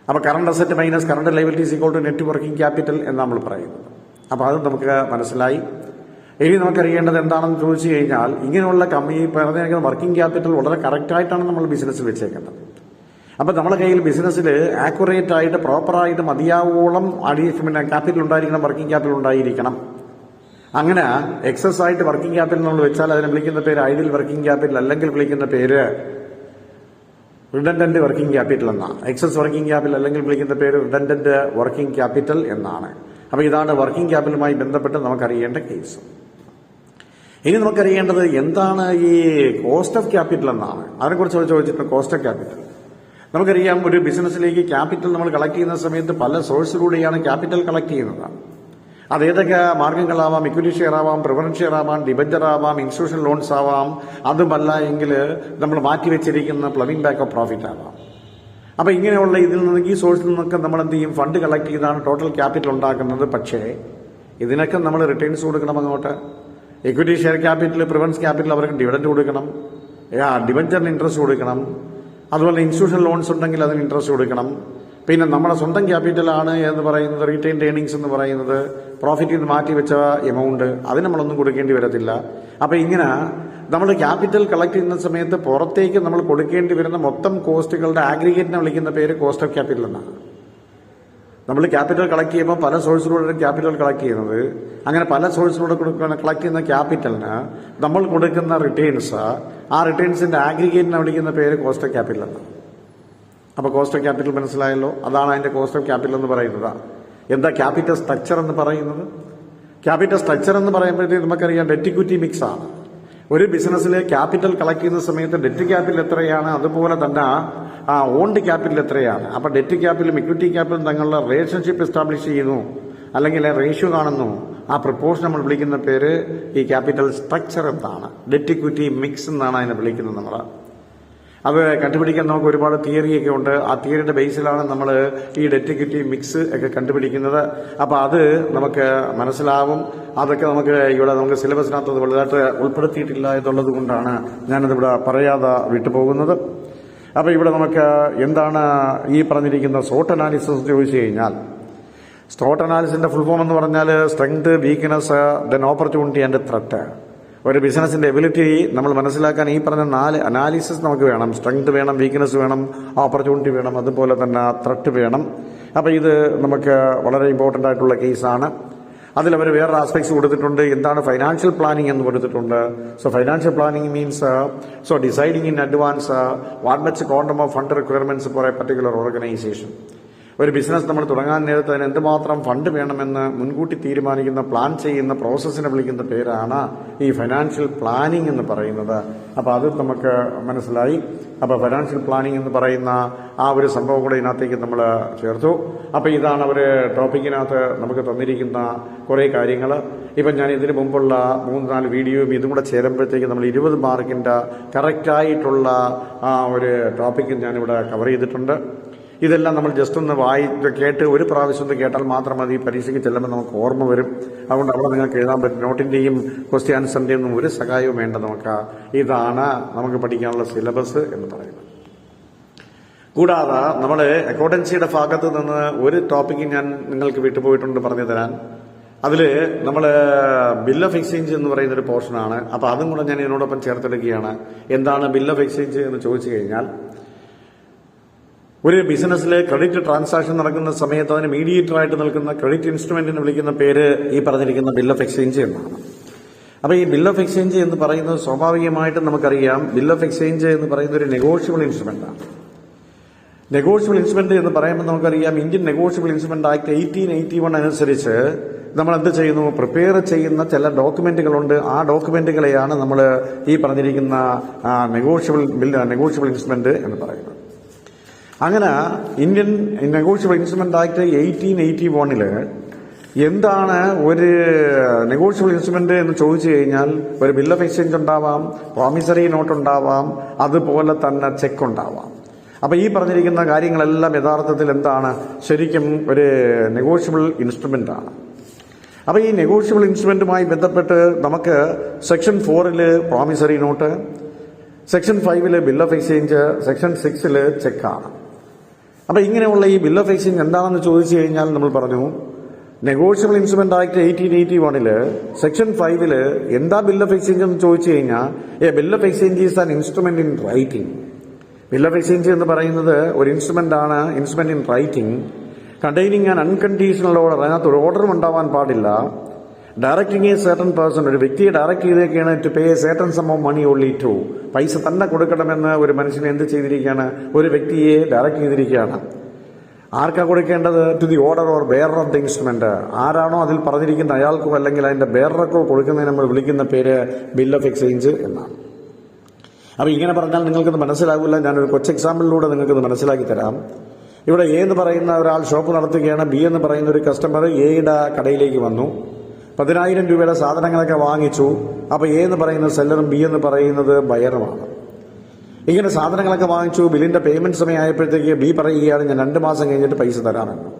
അപ്പൊ current asset minus current liability is equal to net working capital എന്ന് നമ്മൾ പറയുന്നത്. അപ്പൊ അത് നമുക്ക് മനസ്സിലായി. ഇനി നമുക്കറിയേണ്ടത് എന്താണെന്ന് ചോദിച്ചു കഴിഞ്ഞാൽ ഇങ്ങനെയുള്ള പറഞ്ഞ വർക്കിംഗ് ക്യാപിറ്റൽ വളരെ കറക്റ്റായിട്ടാണ് നമ്മൾ ബിസിനസ്സിൽ വെച്ചേക്കേണ്ടത്. അപ്പൊ നമ്മുടെ കയ്യിൽ ബിസിനസ്സിൽ ആക്യുറേറ്റ് ആയിട്ട് പ്രോപ്പറായിട്ട് മതിയാവോളം ക്യാപിറ്റൽ ഉണ്ടായിരിക്കണം, വർക്കിംഗ് ക്യാപിറ്റൽ ഉണ്ടായിരിക്കണം. അങ്ങനെ എക്സസ് ആയിട്ട് വർക്കിംഗ് ക്യാപിറ്റൽ നമ്മൾ വെച്ചാൽ അതിനെ വിളിക്കുന്ന പേര് ഐഡിയൽ വർക്കിംഗ് ക്യാപിറ്റൽ, അല്ലെങ്കിൽ വിളിക്കുന്ന പേര് റിഡൻഡന്റ് വർക്കിംഗ് ക്യാപിറ്റൽ എന്നാണ്. എക്സസ് വർക്കിംഗ് ക്യാപിറ്റൽ അല്ലെങ്കിൽ വിളിക്കുന്ന പേര് റിഡൻഡന്റ് വർക്കിംഗ് ക്യാപിറ്റൽ എന്നാണ്. അപ്പൊ ഇതാണ് വർക്കിംഗ് ക്യാപിറ്റലുമായി ബന്ധപ്പെട്ട് നമുക്കറിയേണ്ട കേസ്. ഇനി നമുക്കറിയേണ്ടത് എന്താണ് ഈ കോസ്റ്റ് ഓഫ് ക്യാപിറ്റൽ എന്നാണ്. അതിനെക്കുറിച്ച് ചോദിച്ചിട്ടുണ്ട്. കോസ്റ്റ് ഓഫ് ക്യാപിറ്റൽ നമുക്കറിയാം, ഒരു ബിസിനസ്സിലേക്ക് ക്യാപിറ്റൽ നമ്മൾ കളക്ട് ചെയ്യുന്ന സമയത്ത് പല സോഴ്സിലൂടെയാണ് ക്യാപിറ്റൽ കളക്ട് ചെയ്യുന്നത്. അതേതൊക്കെ മാർഗങ്ങളാവാം? ഇക്വിറ്റി ഷെയർ ആവാം, പ്രിഫറൻസ് ഷെയർ ആവാം, ഡിബഞ്ചർ ആവാം, ഇൻസ്റ്റിറ്റ്യൂഷണൽ ലോൺസ് ആവാം, അതുമല്ല എങ്കിൽ നമ്മൾ മാറ്റിവെച്ചിരിക്കുന്ന പ്ലവിംഗ് ബാക്ക് ഓഫ് പ്രോഫിറ്റ് ആവാം. അപ്പൊ ഇങ്ങനെയുള്ള ഇതിൽ നിന്ന് ഈ സോഴ്സിൽ നിന്നൊക്കെ നമ്മൾ എന്ത് ചെയ്യും? ഫണ്ട് കളക്ട് ചെയ്താണ് ടോട്ടൽ ക്യാപിറ്റൽ ഉണ്ടാക്കുന്നത്. പക്ഷേ ഇതിനൊക്കെ നമ്മൾ റിട്ടേൺസ് കൊടുക്കണം അങ്ങോട്ട്. Equity share capital, preference capital അവർക്ക് ഡിവിഡൻഡ് കൊടുക്കണം, ഡിബഞ്ചറിന് ഇൻട്രസ്റ്റ് കൊടുക്കണം, അതുപോലെ ഇൻസ്റ്റിറ്റ്യൂഷണൽ ലോൺസ് ഉണ്ടെങ്കിൽ അതിന് ഇൻട്രസ്റ്റ് കൊടുക്കണം. പിന്നെ നമ്മുടെ സ്വന്തം ക്യാപിറ്റലാണ് എന്ന് പറയുന്നത് റീറ്റെയിൻഡ് ഏർണിങ്സ് എന്ന് പറയുന്നത് പ്രോഫിറ്റിൽ നിന്ന് മാറ്റി വെച്ച എമൗണ്ട്, അതിന് നമ്മളൊന്നും കൊടുക്കേണ്ടി വരത്തില്ല. അപ്പൊ ഇങ്ങനെ നമ്മൾ ക്യാപിറ്റൽ കളക്ട് ചെയ്യുന്ന സമയത്ത് പുറത്തേക്ക് നമ്മൾ കൊടുക്കേണ്ടി വരുന്ന മൊത്തം കോസ്റ്റുകളുടെ ആഗ്രിഗേറ്റിനെ വിളിക്കുന്ന പേര് കോസ്റ്റ് ഓഫ് ക്യാപിറ്റൽ എന്നാണ്. നമ്മൾ ക്യാപിറ്റൽ കളക്ട് ചെയ്യുമ്പോൾ പല സോഴ്സിലൂടെ ക്യാപിറ്റൽ കളക്ട് ചെയ്യുന്നത്, അങ്ങനെ പല സോഴ്സിലൂടെ കളക്ട് ചെയ്യുന്ന ക്യാപിറ്റലിന് നമ്മൾ കൊടുക്കുന്ന റിട്ടേൺസ്, ആ റിട്ടേൺസിന്റെ ആഗ്രിഗേറ്റിനെ വിളിക്കുന്ന പേര് കോസ്റ്റ് ഓഫ് ക്യാപിറ്റൽ എന്നാണ്. അപ്പൊ കോസ്റ്റ് ഓഫ് ക്യാപിറ്റൽ മനസ്സിലായല്ലോ? അതാണ് അതിന്റെ കോസ്റ്റ് ഓഫ് ക്യാപിറ്റൽ എന്ന് പറയുന്നത്. എന്താ ക്യാപിറ്റൽ സ്ട്രക്ചർ എന്ന് പറയുന്നത്? ക്യാപിറ്റൽ സ്ട്രക്ചർ എന്ന് പറയുമ്പോഴത്തേക്ക് നമുക്കറിയാം ഡെറ്റ് ഇക്വിറ്റി മിക്സ് ആണ്. ഒരു ബിസിനസ്സിൽ ക്യാപിറ്റൽ കളക്ട് ചെയ്യുന്ന സമയത്ത് ഡെറ്റ് ക്യാപിറ്റൽ എത്രയാണ്, അതുപോലെ തന്നെ ഓൺഡ് ക്യാപിറ്റൽ എത്രയാണ്. അപ്പൊ ഡെറ്റ് ക്യാപിറ്റലും ഇക്വിറ്റി ക്യാപിറ്റലും തങ്ങളുടെ റിലേഷൻഷിപ്പ് എസ്റ്റാബ്ലിഷ് ചെയ്യുന്നു, അല്ലെങ്കിൽ റേഷ്യോ കാണുന്നു. ആ പ്രപ്പോർഷൻ നമ്മൾ വിളിക്കുന്ന പേര് ഈ ക്യാപിറ്റൽ സ്ട്രക്ചർ എന്നാണ്. ഡെറ്റ് ഇക്വിറ്റി മിക്സ് എന്നാണ് അതിനെ വിളിക്കുന്നത് നമ്മൾ. അത് കണ്ടുപിടിക്കാൻ നമുക്ക് ഒരുപാട് തിയറിയൊക്കെ ഉണ്ട്. ആ തിയറിയുടെ ബേസിലാണ് നമ്മൾ ഈ ഡെറ്റ് ഇക്വിറ്റി മിക്സ് ഒക്കെ കണ്ടുപിടിക്കുന്നത്. അപ്പൊ അത് നമുക്ക് മനസ്സിലാവും. അതൊക്കെ നമുക്ക് സിലബസിനകത്ത് വലുതായിട്ട് ഉൾപ്പെടുത്തിയിട്ടില്ല എന്നുള്ളത് കൊണ്ടാണ് ഞാനതിവിടെ പറയാതെ വിട്ടുപോകുന്നത്. അപ്പൊ ഇവിടെ നമുക്ക് എന്താണ് ഈ പറഞ്ഞിരിക്കുന്ന SWOT അനാലിസിസ് ചോദിച്ചു കഴിഞ്ഞാൽ, SWOT അനാലിസിന്റെ ഫുൾ ഫോം എന്ന് പറഞ്ഞാൽ strength, weakness, then opportunity and threat. ഒരു ബിസിനസിന്റെ എബിലിറ്റി നമ്മൾ മനസ്സിലാക്കാൻ ഈ പറഞ്ഞ 4 അനാലിസിസ് നമുക്ക് വേണം. സ്ട്രെങ്ത് വേണം, വീക്ക്നെസ് വേണം, ഓപ്പർച്യൂണിറ്റി വേണം, അതുപോലെ തന്നെ ത്രെറ്റ് വേണം. അപ്പൊ ഇത് നമുക്ക് വളരെ ഇമ്പോർട്ടന്റ് ആയിട്ടുള്ള കേസാണ്. അതിലവർ വേറെ ആസ്പെക്ട്സ് കൊടുത്തിട്ടുണ്ട്. എന്താണ് ഫൈനാൻഷ്യൽ പ്ലാനിംഗ് എന്ന് കൊടുത്തിട്ടുണ്ട്. So financial planning means deciding in advance what much quantum of fund requirements four A particular organisation. ഒരു ബിസിനസ് നമ്മൾ തുടങ്ങാൻ നേരത്തെ അതിന് എന്തുമാത്രം ഫണ്ട് വേണമെന്ന് മുൻകൂട്ടി തീരുമാനിക്കുന്ന, പ്ലാൻ ചെയ്യുന്ന പ്രോസസ്സിനെ വിളിക്കുന്ന പേരാണ് ഈ ഫൈനാൻഷ്യൽ പ്ലാനിംഗ് എന്ന് പറയുന്നത്. അപ്പൊ അത് നമുക്ക് മനസ്സിലായി. അപ്പൊ ഫൈനാൻഷ്യൽ പ്ലാനിംഗ് എന്ന് പറയുന്ന ആ ഒരു സംഭവം കൂടെ ഇതിനകത്തേക്ക് നമ്മൾ ചേർത്തു. അപ്പൊ ഇതാണ് ഒരു ടോപ്പിക്കിനകത്ത് നമുക്ക് തന്നിരിക്കുന്ന കുറെ കാര്യങ്ങൾ. ഇപ്പൊ ഞാൻ ഇതിനു മുമ്പുള്ള 3-4 വീഡിയോയും ഇതും കൂടെ ചേരുമ്പോഴത്തേക്ക് നമ്മൾ 20 മാർക്കിന്റെ കറക്റ്റായിട്ടുള്ള ഒരു ടോപ്പിക്ക് ഞാനിവിടെ കവർ ചെയ്തിട്ടുണ്ട്. ഇതെല്ലാം നമ്മൾ ജസ്റ്റ് ഒന്ന് കേട്ട് ഒരു പ്രാവശ്യം ഒന്ന് കേട്ടാൽ മാത്രം മതി. പരീക്ഷയ്ക്ക് ചെല്ലുമ്പോൾ നമുക്ക് ഓർമ്മ വരും. അതുകൊണ്ട് അവിടെ നിങ്ങൾക്ക് എഴുതാൻ പറ്റും. നോട്ടിന്റെയും ക്വസ്റ്റ്യൻ ആൻസറിന്റെയും ഒന്നും ഒരു സഹായവും വേണ്ട. ഇതാണ് നമുക്ക് പഠിക്കാനുള്ള സിലബസ് എന്ന് പറയുന്നത്. കൂടാതെ നമ്മുടെ അക്കൗണ്ടൻസിയുടെ ഭാഗത്ത് നിന്ന് ഒരു ടോപ്പിക്ക് ഞാൻ നിങ്ങൾക്ക് വിട്ടുപോയിട്ടുണ്ട് പറഞ്ഞു തരാൻ. അതില് നമ്മൾ ബിൽ ഓഫ് എക്സ്ചേഞ്ച് എന്ന് പറയുന്ന ഒരു പോർഷനാണ്. അപ്പൊ അതും കൂടെ ഞാൻ ഇതിനോടൊപ്പം ചേർത്തെടുക്കുകയാണ്. എന്താണ് ബിൽ ഓഫ് എക്സ്ചേഞ്ച് എന്ന് ചോദിച്ചു കഴിഞ്ഞാൽ, ഒരു ബിസിനസ്സിലെ ക്രെഡിറ്റ് ട്രാൻസാക്ഷൻ നടക്കുന്ന സമയത്ത് അതിന് മീഡിയേറ്റർ ആയിട്ട് നിൽക്കുന്ന ക്രെഡിറ്റ് ഇൻസ്ട്രുമെന്റിന് വിളിക്കുന്ന പേര് ഈ പറഞ്ഞിരിക്കുന്ന ബിൽ ഓഫ് എക്സ്ചേഞ്ച് എന്നാണ്. അപ്പൊ ഈ ബിൽ ഓഫ് എക്സ്ചേഞ്ച് എന്ന് പറയുന്നത് സ്വാഭാവികമായിട്ടും നമുക്കറിയാം, ബിൽ ഓഫ് എക്സ്ചേഞ്ച് എന്ന് പറയുന്ന ഒരു നെഗോഷ്യബിൾ ഇൻസ്ട്രുമെന്റ് ആണ്. നെഗോഷ്യബിൾ ഇൻസ്ട്രുമെന്റ് എന്ന് പറയുമ്പോൾ നമുക്കറിയാം, ഇന്ത്യൻ നെഗോഷ്യബിൾ ഇൻസ്ട്രുമെന്റ് ആക്ട് 1881 അനുസരിച്ച് നമ്മൾ എന്ത് ചെയ്യുന്നു? പ്രിപ്പയർ ചെയ്യുന്ന ചില ഡോക്യുമെന്റുകളുണ്ട്. ആ ഡോക്യുമെന്റുകളെയാണ് നമ്മൾ ഈ പറഞ്ഞിരിക്കുന്ന നെഗോഷ്യബിൾ ഇൻസ്ട്രുമെന്റ് എന്ന് പറയുന്നത്. അങ്ങനെ ഇന്ത്യൻ നെഗോഷ്യബിൾ ഇൻസ്ട്രുമെന്റ് ആക്ട് 1881 എന്താണ് ഒരു നെഗോഷ്യബിൾ ഇൻസ്ട്രുമെന്റ് എന്ന് ചോദിച്ചു കഴിഞ്ഞാൽ, ഒരു ബിൽ ഓഫ് എക്സ്ചേഞ്ച് ഉണ്ടാവാം, പ്രോമിസറി നോട്ട് ഉണ്ടാവാം, അതുപോലെ തന്നെ ചെക്ക് ഉണ്ടാവാം. അപ്പൊ ഈ പറഞ്ഞിരിക്കുന്ന കാര്യങ്ങളെല്ലാം യഥാർത്ഥത്തിൽ എന്താണ്? ശരിക്കും ഒരു നെഗോഷ്യബിൾ ഇൻസ്ട്രുമെന്റ് ആണ്. അപ്പൊ ഈ നെഗോഷ്യബിൾ ഇൻസ്ട്രുമെന്റുമായി ബന്ധപ്പെട്ട് നമുക്ക് section 4 promissory note, section 5 bill of exchange, section 6 ചെക്കാണ്. അപ്പൊ ഇങ്ങനെയുള്ള ഈ ബിൽ ഓഫ് എക്സ്ചേഞ്ച് എന്താണെന്ന് ചോദിച്ചു കഴിഞ്ഞാൽ നമ്മൾ പറഞ്ഞു, നെഗോഷ്യബിൾ ഇൻസ്ട്രുമെന്റ് ആക്ട് 1881 സെക്ഷൻ 5 എന്താ ബിൽ ഓഫ് എക്സ്ചേഞ്ച് എന്ന് ചോദിച്ചു കഴിഞ്ഞാൽ, A bill of exchange is an instrument in writing. Bill of exchange എന്ന് പറയുന്നത് ഒരു ഇൻസ്ട്രുമെന്റ് ആണ്, instrument in writing, containing an unconditional order. അതിനകത്ത് ഒരു ഓർഡറും ഉണ്ടാവാൻ പാടില്ല. ഡയറക്റ്റിംഗ് എ സർട്ടൺ പേഴ്സൺ, ഒരു വ്യക്തിയെ ഡയറക്ട് ചെയ്തേക്കാണ് to pay a certain sum of money only to, പൈസ തന്നെ കൊടുക്കണമെന്ന് ഒരു മനുഷ്യനെ എന്ത് ചെയ്തിരിക്കുകയാണ്? ഒരു വ്യക്തിയെ ഡയറക്ട് ചെയ്തിരിക്കുകയാണ്. ആർക്കാ കൊടുക്കേണ്ടത്? To the order or bearer of the instrument. ആരാണോ അതിൽ പറഞ്ഞിരിക്കുന്ന അയാൾക്കോ അല്ലെങ്കിൽ അതിന്റെ ബെയറർക്കോ കൊടുക്കുന്നതിന് നമ്മൾ വിളിക്കുന്ന പേര് ബിൽ ഓഫ് എക്സ്ചേഞ്ച് എന്നാണ്. അപ്പൊ ഇങ്ങനെ പറഞ്ഞാൽ നിങ്ങൾക്കത് മനസ്സിലാകില്ല. ഞാനൊരു കൊച്ചു എക്സാമ്പിളിലൂടെ നിങ്ങൾക്കത് മനസ്സിലാക്കി തരാം. ഇവിടെ എ എന്ന് പറയുന്ന ഒരാൾ ഷോപ്പ് നടത്തുകയാണ്. ബി എന്ന് പറയുന്ന ഒരു കസ്റ്റമർ എയുടെ കടയിലേക്ക് വന്നു. 10,000 രൂപയുടെ സാധനങ്ങളൊക്കെ വാങ്ങിച്ചു. അപ്പോൾ എ എന്ന് പറയുന്ന സെല്ലറും ബി എന്ന് പറയുന്നത് ബയറുമാണ്. ഇങ്ങനെ സാധനങ്ങളൊക്കെ വാങ്ങിച്ചു. ബില്ലിന്റെ പേയ്മെന്റ് സമയമായപ്പോഴത്തേക്ക് ബി പറയുകയാണ്, ഞാൻ 2 മാസം കഴിഞ്ഞിട്ട് പൈസ തരാമെന്ന്.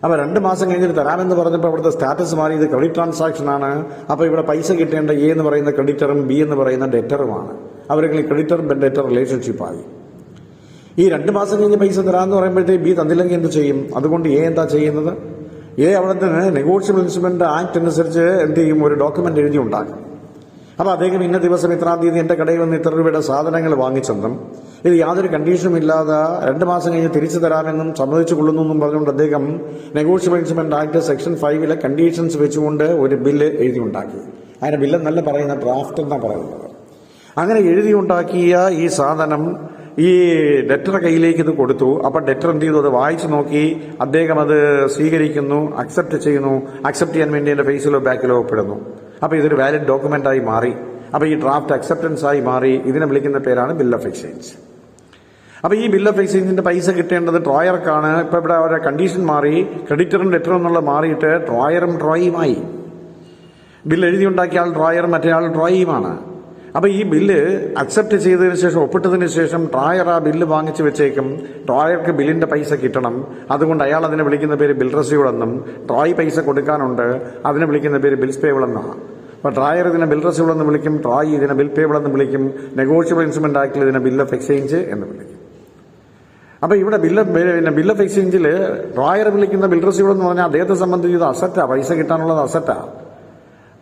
അപ്പോൾ 2 മാസം കഴിഞ്ഞിട്ട് തരാമെന്ന് പറഞ്ഞപ്പോൾ അവിടുത്തെ സ്റ്റാറ്റസ് മാറി, ഇത് ക്രെഡിറ്റ് ട്രാൻസാക്ഷൻ ആണ്. അപ്പോൾ ഇവിടെ പൈസ കിട്ടേണ്ട എ എന്ന് പറയുന്ന ക്രെഡിറ്ററും ബി എന്ന് പറയുന്ന ഡെറ്ററുമാണ്. അവർക്ക് ക്രെഡിറ്റർ ഡെറ്റർ റിലേഷൻഷിപ്പായി. ഈ 2 മാസം കഴിഞ്ഞ് പൈസ തരാമെന്ന് പറയുമ്പോഴത്തേക്ക് ബി തന്നില്ലെങ്കിൽ എന്ത് ചെയ്യും? അതുകൊണ്ട് എ എന്താ ചെയ്യുന്നത്? എ അവിടെ നിന്ന് നെഗോഷ്യബിൾ ഇൻസ്ട്രുമെന്റ് ആക്ട് അനുസരിച്ച് എന്ത് ചെയ്യും? ഒരു ഡോക്യുമെന്റ് എഴുതി ഉണ്ടാക്കും. അപ്പോൾ അദ്ദേഹം ഇന്ന ദിവസം ഇത്രാം തീയതി എന്റെ കടയിൽ വന്ന് ഇത്ര രൂപയുടെ സാധനങ്ങൾ വാങ്ങിച്ചെന്നും ഇത് യാതൊരു കണ്ടീഷനും ഇല്ലാതെ 2 മാസം കഴിഞ്ഞ് തിരിച്ചു തരാമെന്നും സമ്മതിച്ചു കൊള്ളുന്നു എന്നും പറഞ്ഞുകൊണ്ട് അദ്ദേഹം negotiable instrument act section 5 conditions വെച്ചുകൊണ്ട് ഒരു ബില്ല് എഴുതി ഉണ്ടാക്കി. അതിന്റെ ബില്ല് നല്ല പറയുന്ന ഡ്രാഫ്റ്റ് എന്നാണ് പറയുന്നത്. അങ്ങനെ എഴുതി ഉണ്ടാക്കിയ ഈ സാധനം ഈ ഡെറ്ററുടെ കയ്യിലേക്ക് ഇത് കൊടുത്തു. അപ്പം ഡെറ്റർ എന്ത് ചെയ്തു? അത് വായിച്ചു നോക്കി. അദ്ദേഹം അത് സ്വീകരിക്കുന്നു, അക്സെപ്റ്റ് ചെയ്യുന്നു. അക്സെപ്റ്റ് ചെയ്യാൻ വേണ്ടി എന്റെ ഫേസിലോ ബാക്കിലോ ഒപ്പിടുന്നു. അപ്പോൾ ഇതൊരു വാലിഡ് ഡോക്യുമെന്റായി മാറി. അപ്പോൾ ഈ ഡ്രാഫ്റ്റ് അക്സെപ്റ്റൻസ് ആയി മാറി. ഇതിനെ വിളിക്കുന്ന പേരാണ് ബിൽ ഓഫ് എക്സ്ചേഞ്ച്. അപ്പോൾ ഈ ബിൽ ഓഫ് എക്സ്ചേഞ്ചിന്റെ പൈസ കിട്ടേണ്ടത് ട്രോയർക്കാണ്. ഇപ്പൊ ഇവിടെ അവരുടെ കണ്ടീഷൻ മാറി. ക്രെഡിറ്ററും ഡെറ്ററും എന്നുള്ള മാറിയിട്ട് ട്രോയറും ട്രോയുമായി. ബിൽ എഴുതി ഉണ്ടാക്കിയ ആൾ ട്രോയറും മറ്റേ ആൾ ട്രോയുമാണ്. അപ്പൊ ഈ ബില്ല് അക്സെപ്റ്റ് ചെയ്തതിനു ശേഷം ഒപ്പിട്ടതിന് ശേഷം ട്രോയർ ആ ബില്ല് വാങ്ങിച്ചു വെച്ചേക്കും. ട്രോയർക്ക് ബില്ലിന്റെ പൈസ കിട്ടണം. അതുകൊണ്ട് അയാൾ അതിനെ വിളിക്കുന്ന പേര് ബിൽ റെസീവ്ഡ് എന്നും, ട്രോയ് പൈസ കൊടുക്കാനുണ്ട്, അതിനെ വിളിക്കുന്ന പേര് ബിൽസ് പേബിൾ എന്നാണ്. അപ്പൊ ട്രോയർ ഇതിനെ ബിൽ റെസീവ്ഡ് എന്ന് വിളിക്കും, ട്രോയ് ഇതിനെ ബിൽ പേബിൾ എന്ന് വിളിക്കും, നെഗോഷ്യബിൾ ഇൻസ്ട്രുമെന്റ് ആക്ടിൽ ഇതിനെ ബിൽ ഓഫ് എക്സ്ചേഞ്ച് എന്ന് വിളിക്കും. അപ്പൊ ഇവിടെ ബിൽ ഓഫ് എക്സ്ചേഞ്ചിൽ ട്രോയർ വിളിക്കുന്ന ബിൽ റെസീവ്ഡ് എന്ന് പറഞ്ഞാൽ അദ്ദേഹത്തെ സംബന്ധിച്ച് ഇത് അസറ്റാ, പൈസ കിട്ടാനുള്ളത് അസറ്റാ.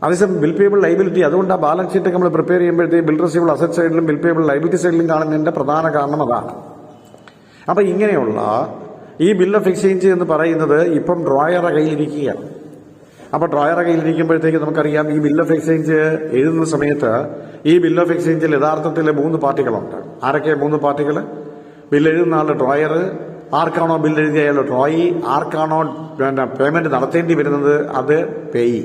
അതേസമയം ബിൽ പേബിൾ ലൈബിലിറ്റി. അതുകൊണ്ട് ആ ബാലൻസ് ഷീറ്റ് നമ്മൾ പ്രിപ്പയർ ചെയ്യുമ്പോഴത്തേക്ക് ബിൽ റെസീവബിൾ അസറ്റ് സൈഡിലും ബിൽ പേബിൾ ലൈബിലിറ്റി സൈഡിലും കാണുന്നതിന്റെ പ്രധാന കാരണം അതാണ്. അപ്പൊ ഇങ്ങനെയുള്ള ഈ ബിൽ ഓഫ് എക്സ്ചേഞ്ച് എന്ന് പറയുന്നത് ഇപ്പം ട്രോയറുടെ കയ്യിലിരിക്കുകയാണ്. അപ്പൊ ട്രോയറുടെ കയ്യിലിരിക്കുമ്പോഴത്തേക്ക് നമുക്കറിയാം, ഈ ബിൽ ഓഫ് എക്സ്ചേഞ്ച് എഴുതുന്ന സമയത്ത് ഈ ബിൽ ഓഫ് എക്സ്ചേഞ്ചിൽ യഥാർത്ഥത്തിൽ 3 പാർട്ടികളുണ്ട്. ആരൊക്കെ 3 പാർട്ടികൾ? ബിൽ എഴുതുന്ന ആള് ട്രോയർ, ആർക്കാണോ ബിൽ എഴുതിയ അയാൾ ട്രോയി, ആർക്കാണോ പേയ്മെന്റ് നടത്തേണ്ടി വരുന്നത് അത് പേയി.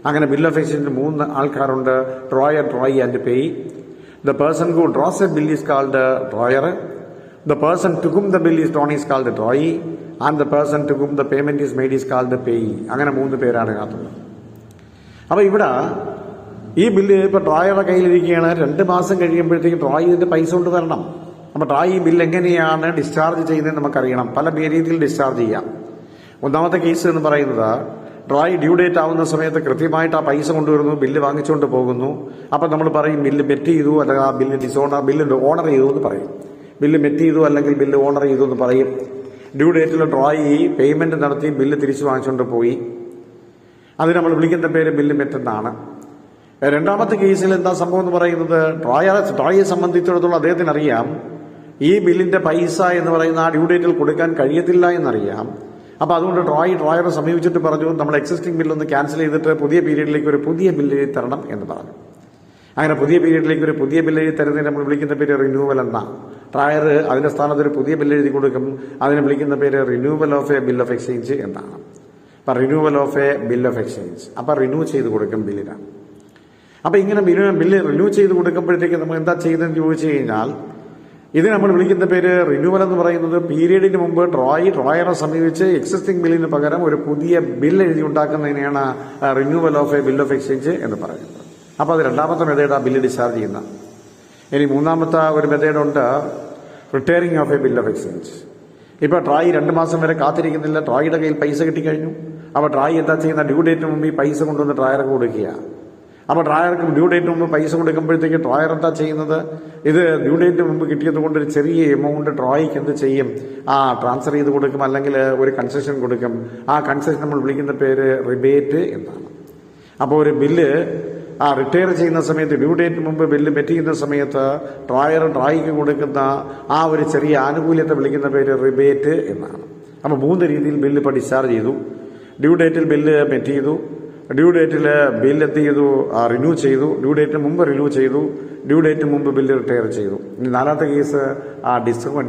അങ്ങനെ ബിൽ ഓഫ് എക്സ്ചേഞ്ചിൽ 3 ആൾക്കാരുണ്ട്: drawer, drawee and payee. The person who draws a bill is called drawer. The person to whom the bill is drawn is called drawee. And the person to whom the payment is made is called payee. അങ്ങനെ 3 പേരാണ് ഇതിനകത്തുള്ളത്. അപ്പൊ ഇവിടെ ഈ bill ഇപ്പൊ ട്രോയറുടെ കയ്യിലിരിക്കുകയാണ്. 2 മാസം കഴിയുമ്പോഴത്തേക്കും Troy ഇതിന്റെ പൈസ കൊണ്ട് തരണം. അപ്പൊ ട്രോയ് ഈ ബില്ല് എങ്ങനെയാണ് ഡിസ്ചാർജ് ചെയ്യുന്നത് നമുക്കറിയണം. പല രീതിയിൽ ഡിസ്ചാർജ് ചെയ്യാം. ഒന്നാമത്തെ കേസ് എന്ന് പറയുന്നത്, ട്രോയ് ഡ്യൂ ഡേറ്റ് ആവുന്ന സമയത്ത് കൃത്യമായിട്ട് ആ പൈസ കൊണ്ടുവരുന്നു, ബില്ല് വാങ്ങിച്ചുകൊണ്ട് പോകുന്നു. അപ്പൊ നമ്മൾ പറയും ബില്ല് മെറ്റ് ചെയ്തു, അല്ലെങ്കിൽ ആ ബില്ല് ബില്ല് ഓണർ ചെയ്തു എന്ന് പറയും. ബില്ല് മെറ്റ് ചെയ്തു അല്ലെങ്കിൽ ബില്ല് ഓണർ ചെയ്തു എന്ന് പറയും. ഡ്യൂ ഡേറ്റിൽ ട്രോയ് പേയ്മെന്റ് നടത്തി ബില്ല് തിരിച്ചു വാങ്ങിച്ചുകൊണ്ട് പോയി. അത് നമ്മൾ വിളിക്കുന്ന പേര് ബില്ല് മെറ്റ് എന്നാണ്. രണ്ടാമത്തെ കേസിൽ എന്താ സംഭവം എന്ന് പറയുന്നത്, ട്രോയെ സംബന്ധിച്ചിടത്തോളം അദ്ദേഹത്തിന് അറിയാം ഈ ബില്ലിന്റെ പൈസ എന്ന് പറയുന്ന ആ ഡ്യൂ ഡേറ്റിൽ കൊടുക്കാൻ കഴിയത്തില്ല എന്നറിയാം. അപ്പൊ അതുകൊണ്ട് ട്രോയറെ സമീപിച്ചിട്ട് പറഞ്ഞു, നമ്മൾ എക്സിസ്റ്റിംഗ് ബില്ലൊന്ന് ക്യാൻസൽ ചെയ്തിട്ട് പുതിയ പീരീഡിലേക്ക് ഒരു പുതിയ ബില്ല് എഴുതി തരണം എന്ന് പറഞ്ഞു. അങ്ങനെ പുതിയ പീരീഡിലേക്ക് ഒരു പുതിയ ബില്ല് എഴുതി തരുന്നതിന് നമ്മൾ വിളിക്കുന്ന പേര് റിന്യൂവൽ എന്നാണ്. ട്രോയർ അതിന്റെ സ്ഥാനത്ത് ഒരു പുതിയ ബില്ല് എഴുതി കൊടുക്കും. അതിനെ വിളിക്കുന്ന പേര് renewal of a bill of exchange എന്നാണ്. അപ്പൊ renewal of a bill of exchange. അപ്പൊ റിന്യൂ ചെയ്ത് കൊടുക്കും ബില്ലിനാണ്. അപ്പൊ ഇങ്ങനെ ബില്ല് റിന്യൂ ചെയ്ത് കൊടുക്കുമ്പോഴത്തേക്ക് നമ്മൾ എന്താ ചെയ്തതെന്ന് ചോദിച്ചു കഴിഞ്ഞാൽ, ഇത് നമ്മൾ വിളിക്കുന്ന പേര് റിന്യൂവൽ എന്ന് പറയുന്നത് പീരീഡിന് മുമ്പ് ട്രോയറെ സമീപിച്ച് എക്സിസ്റ്റിംഗ് ബില്ലിന് പകരം ഒരു പുതിയ ബില്ല് എഴുതി ഉണ്ടാക്കുന്നതിനെയാണ് renewal of a bill of exchange എന്ന് പറയുന്നത്. അപ്പോൾ അത് രണ്ടാമത്തെ മെത്തേഡ്, ആ ബില്ല് ഡിസ്ചാർജ് ചെയ്യുന്ന. ഇനി മൂന്നാമത്തെ ഒരു മെത്തേഡുണ്ട്, retiring of a bill of exchange. ഇപ്പൊ ട്രോയ് 2 മാസം വരെ കാത്തിരിക്കുന്നില്ല, ട്രോയുടെ കയ്യിൽ പൈസ കിട്ടിക്കഴിഞ്ഞു. അപ്പൊ ട്രോയ് എന്താ ചെയ്യുന്ന, ഡ്യൂ ഡേറ്റിന് മുമ്പ് ഈ പൈസ കൊണ്ടുവന്ന് ട്രോയർക്ക് കൊടുക്കുക. അപ്പൊ ട്രോയർക്ക് ഡ്യൂ ഡേറ്റിന് മുമ്പ് പൈസ കൊടുക്കുമ്പോഴത്തേക്ക് ട്രോയർ എന്താ ചെയ്യുന്നത്, ഇത് ഡ്യൂ ഡേറ്റിന് മുമ്പ് കിട്ടിയത് കൊണ്ട് ഒരു ചെറിയ എമൗണ്ട് ട്രോയ്ക്ക് എന്ത് ചെയ്യും, ട്രാൻസ്ഫർ ചെയ്ത് കൊടുക്കും, അല്ലെങ്കിൽ ഒരു കൺസെഷൻ കൊടുക്കും. ആ കൺസെഷൻ നമ്മൾ വിളിക്കുന്ന പേര് റിബേറ്റ് എന്നാണ്. അപ്പോൾ ഒരു ബില്ല് റിട്ടയർ ചെയ്യുന്ന സമയത്ത്, ഡ്യൂ ഡേറ്റിന് മുമ്പ് ബില്ല് മെറ്റ് ചെയ്യുന്ന സമയത്ത് ട്രോയ്ക്ക് കൊടുക്കുന്ന ആ ഒരു ചെറിയ ആനുകൂല്യത്തെ വിളിക്കുന്ന പേര് റിബേറ്റ് എന്നാണ്. അപ്പോൾ 3 രീതിയിൽ ബില്ല് ഇപ്പോൾ ഡിസ്ചാർജ് ചെയ്തു. ഡ്യൂ ഡേറ്റിൽ ബില്ല് മെറ്റ് ചെയ്തു, ഡ്യൂ ഡേറ്റിൽ ബില്ല് എന്ത് ചെയ്തു, റിന്യൂ ചെയ്തു, ഡ്യൂ ഡേറ്റിന് മുമ്പ് റിന്യൂ ചെയ്തു, ഡ്യൂ ഡേറ്റിന് മുമ്പ് ബില്ല് റിട്ടയർ ചെയ്തു. ഇനി 4ാമത്തെ case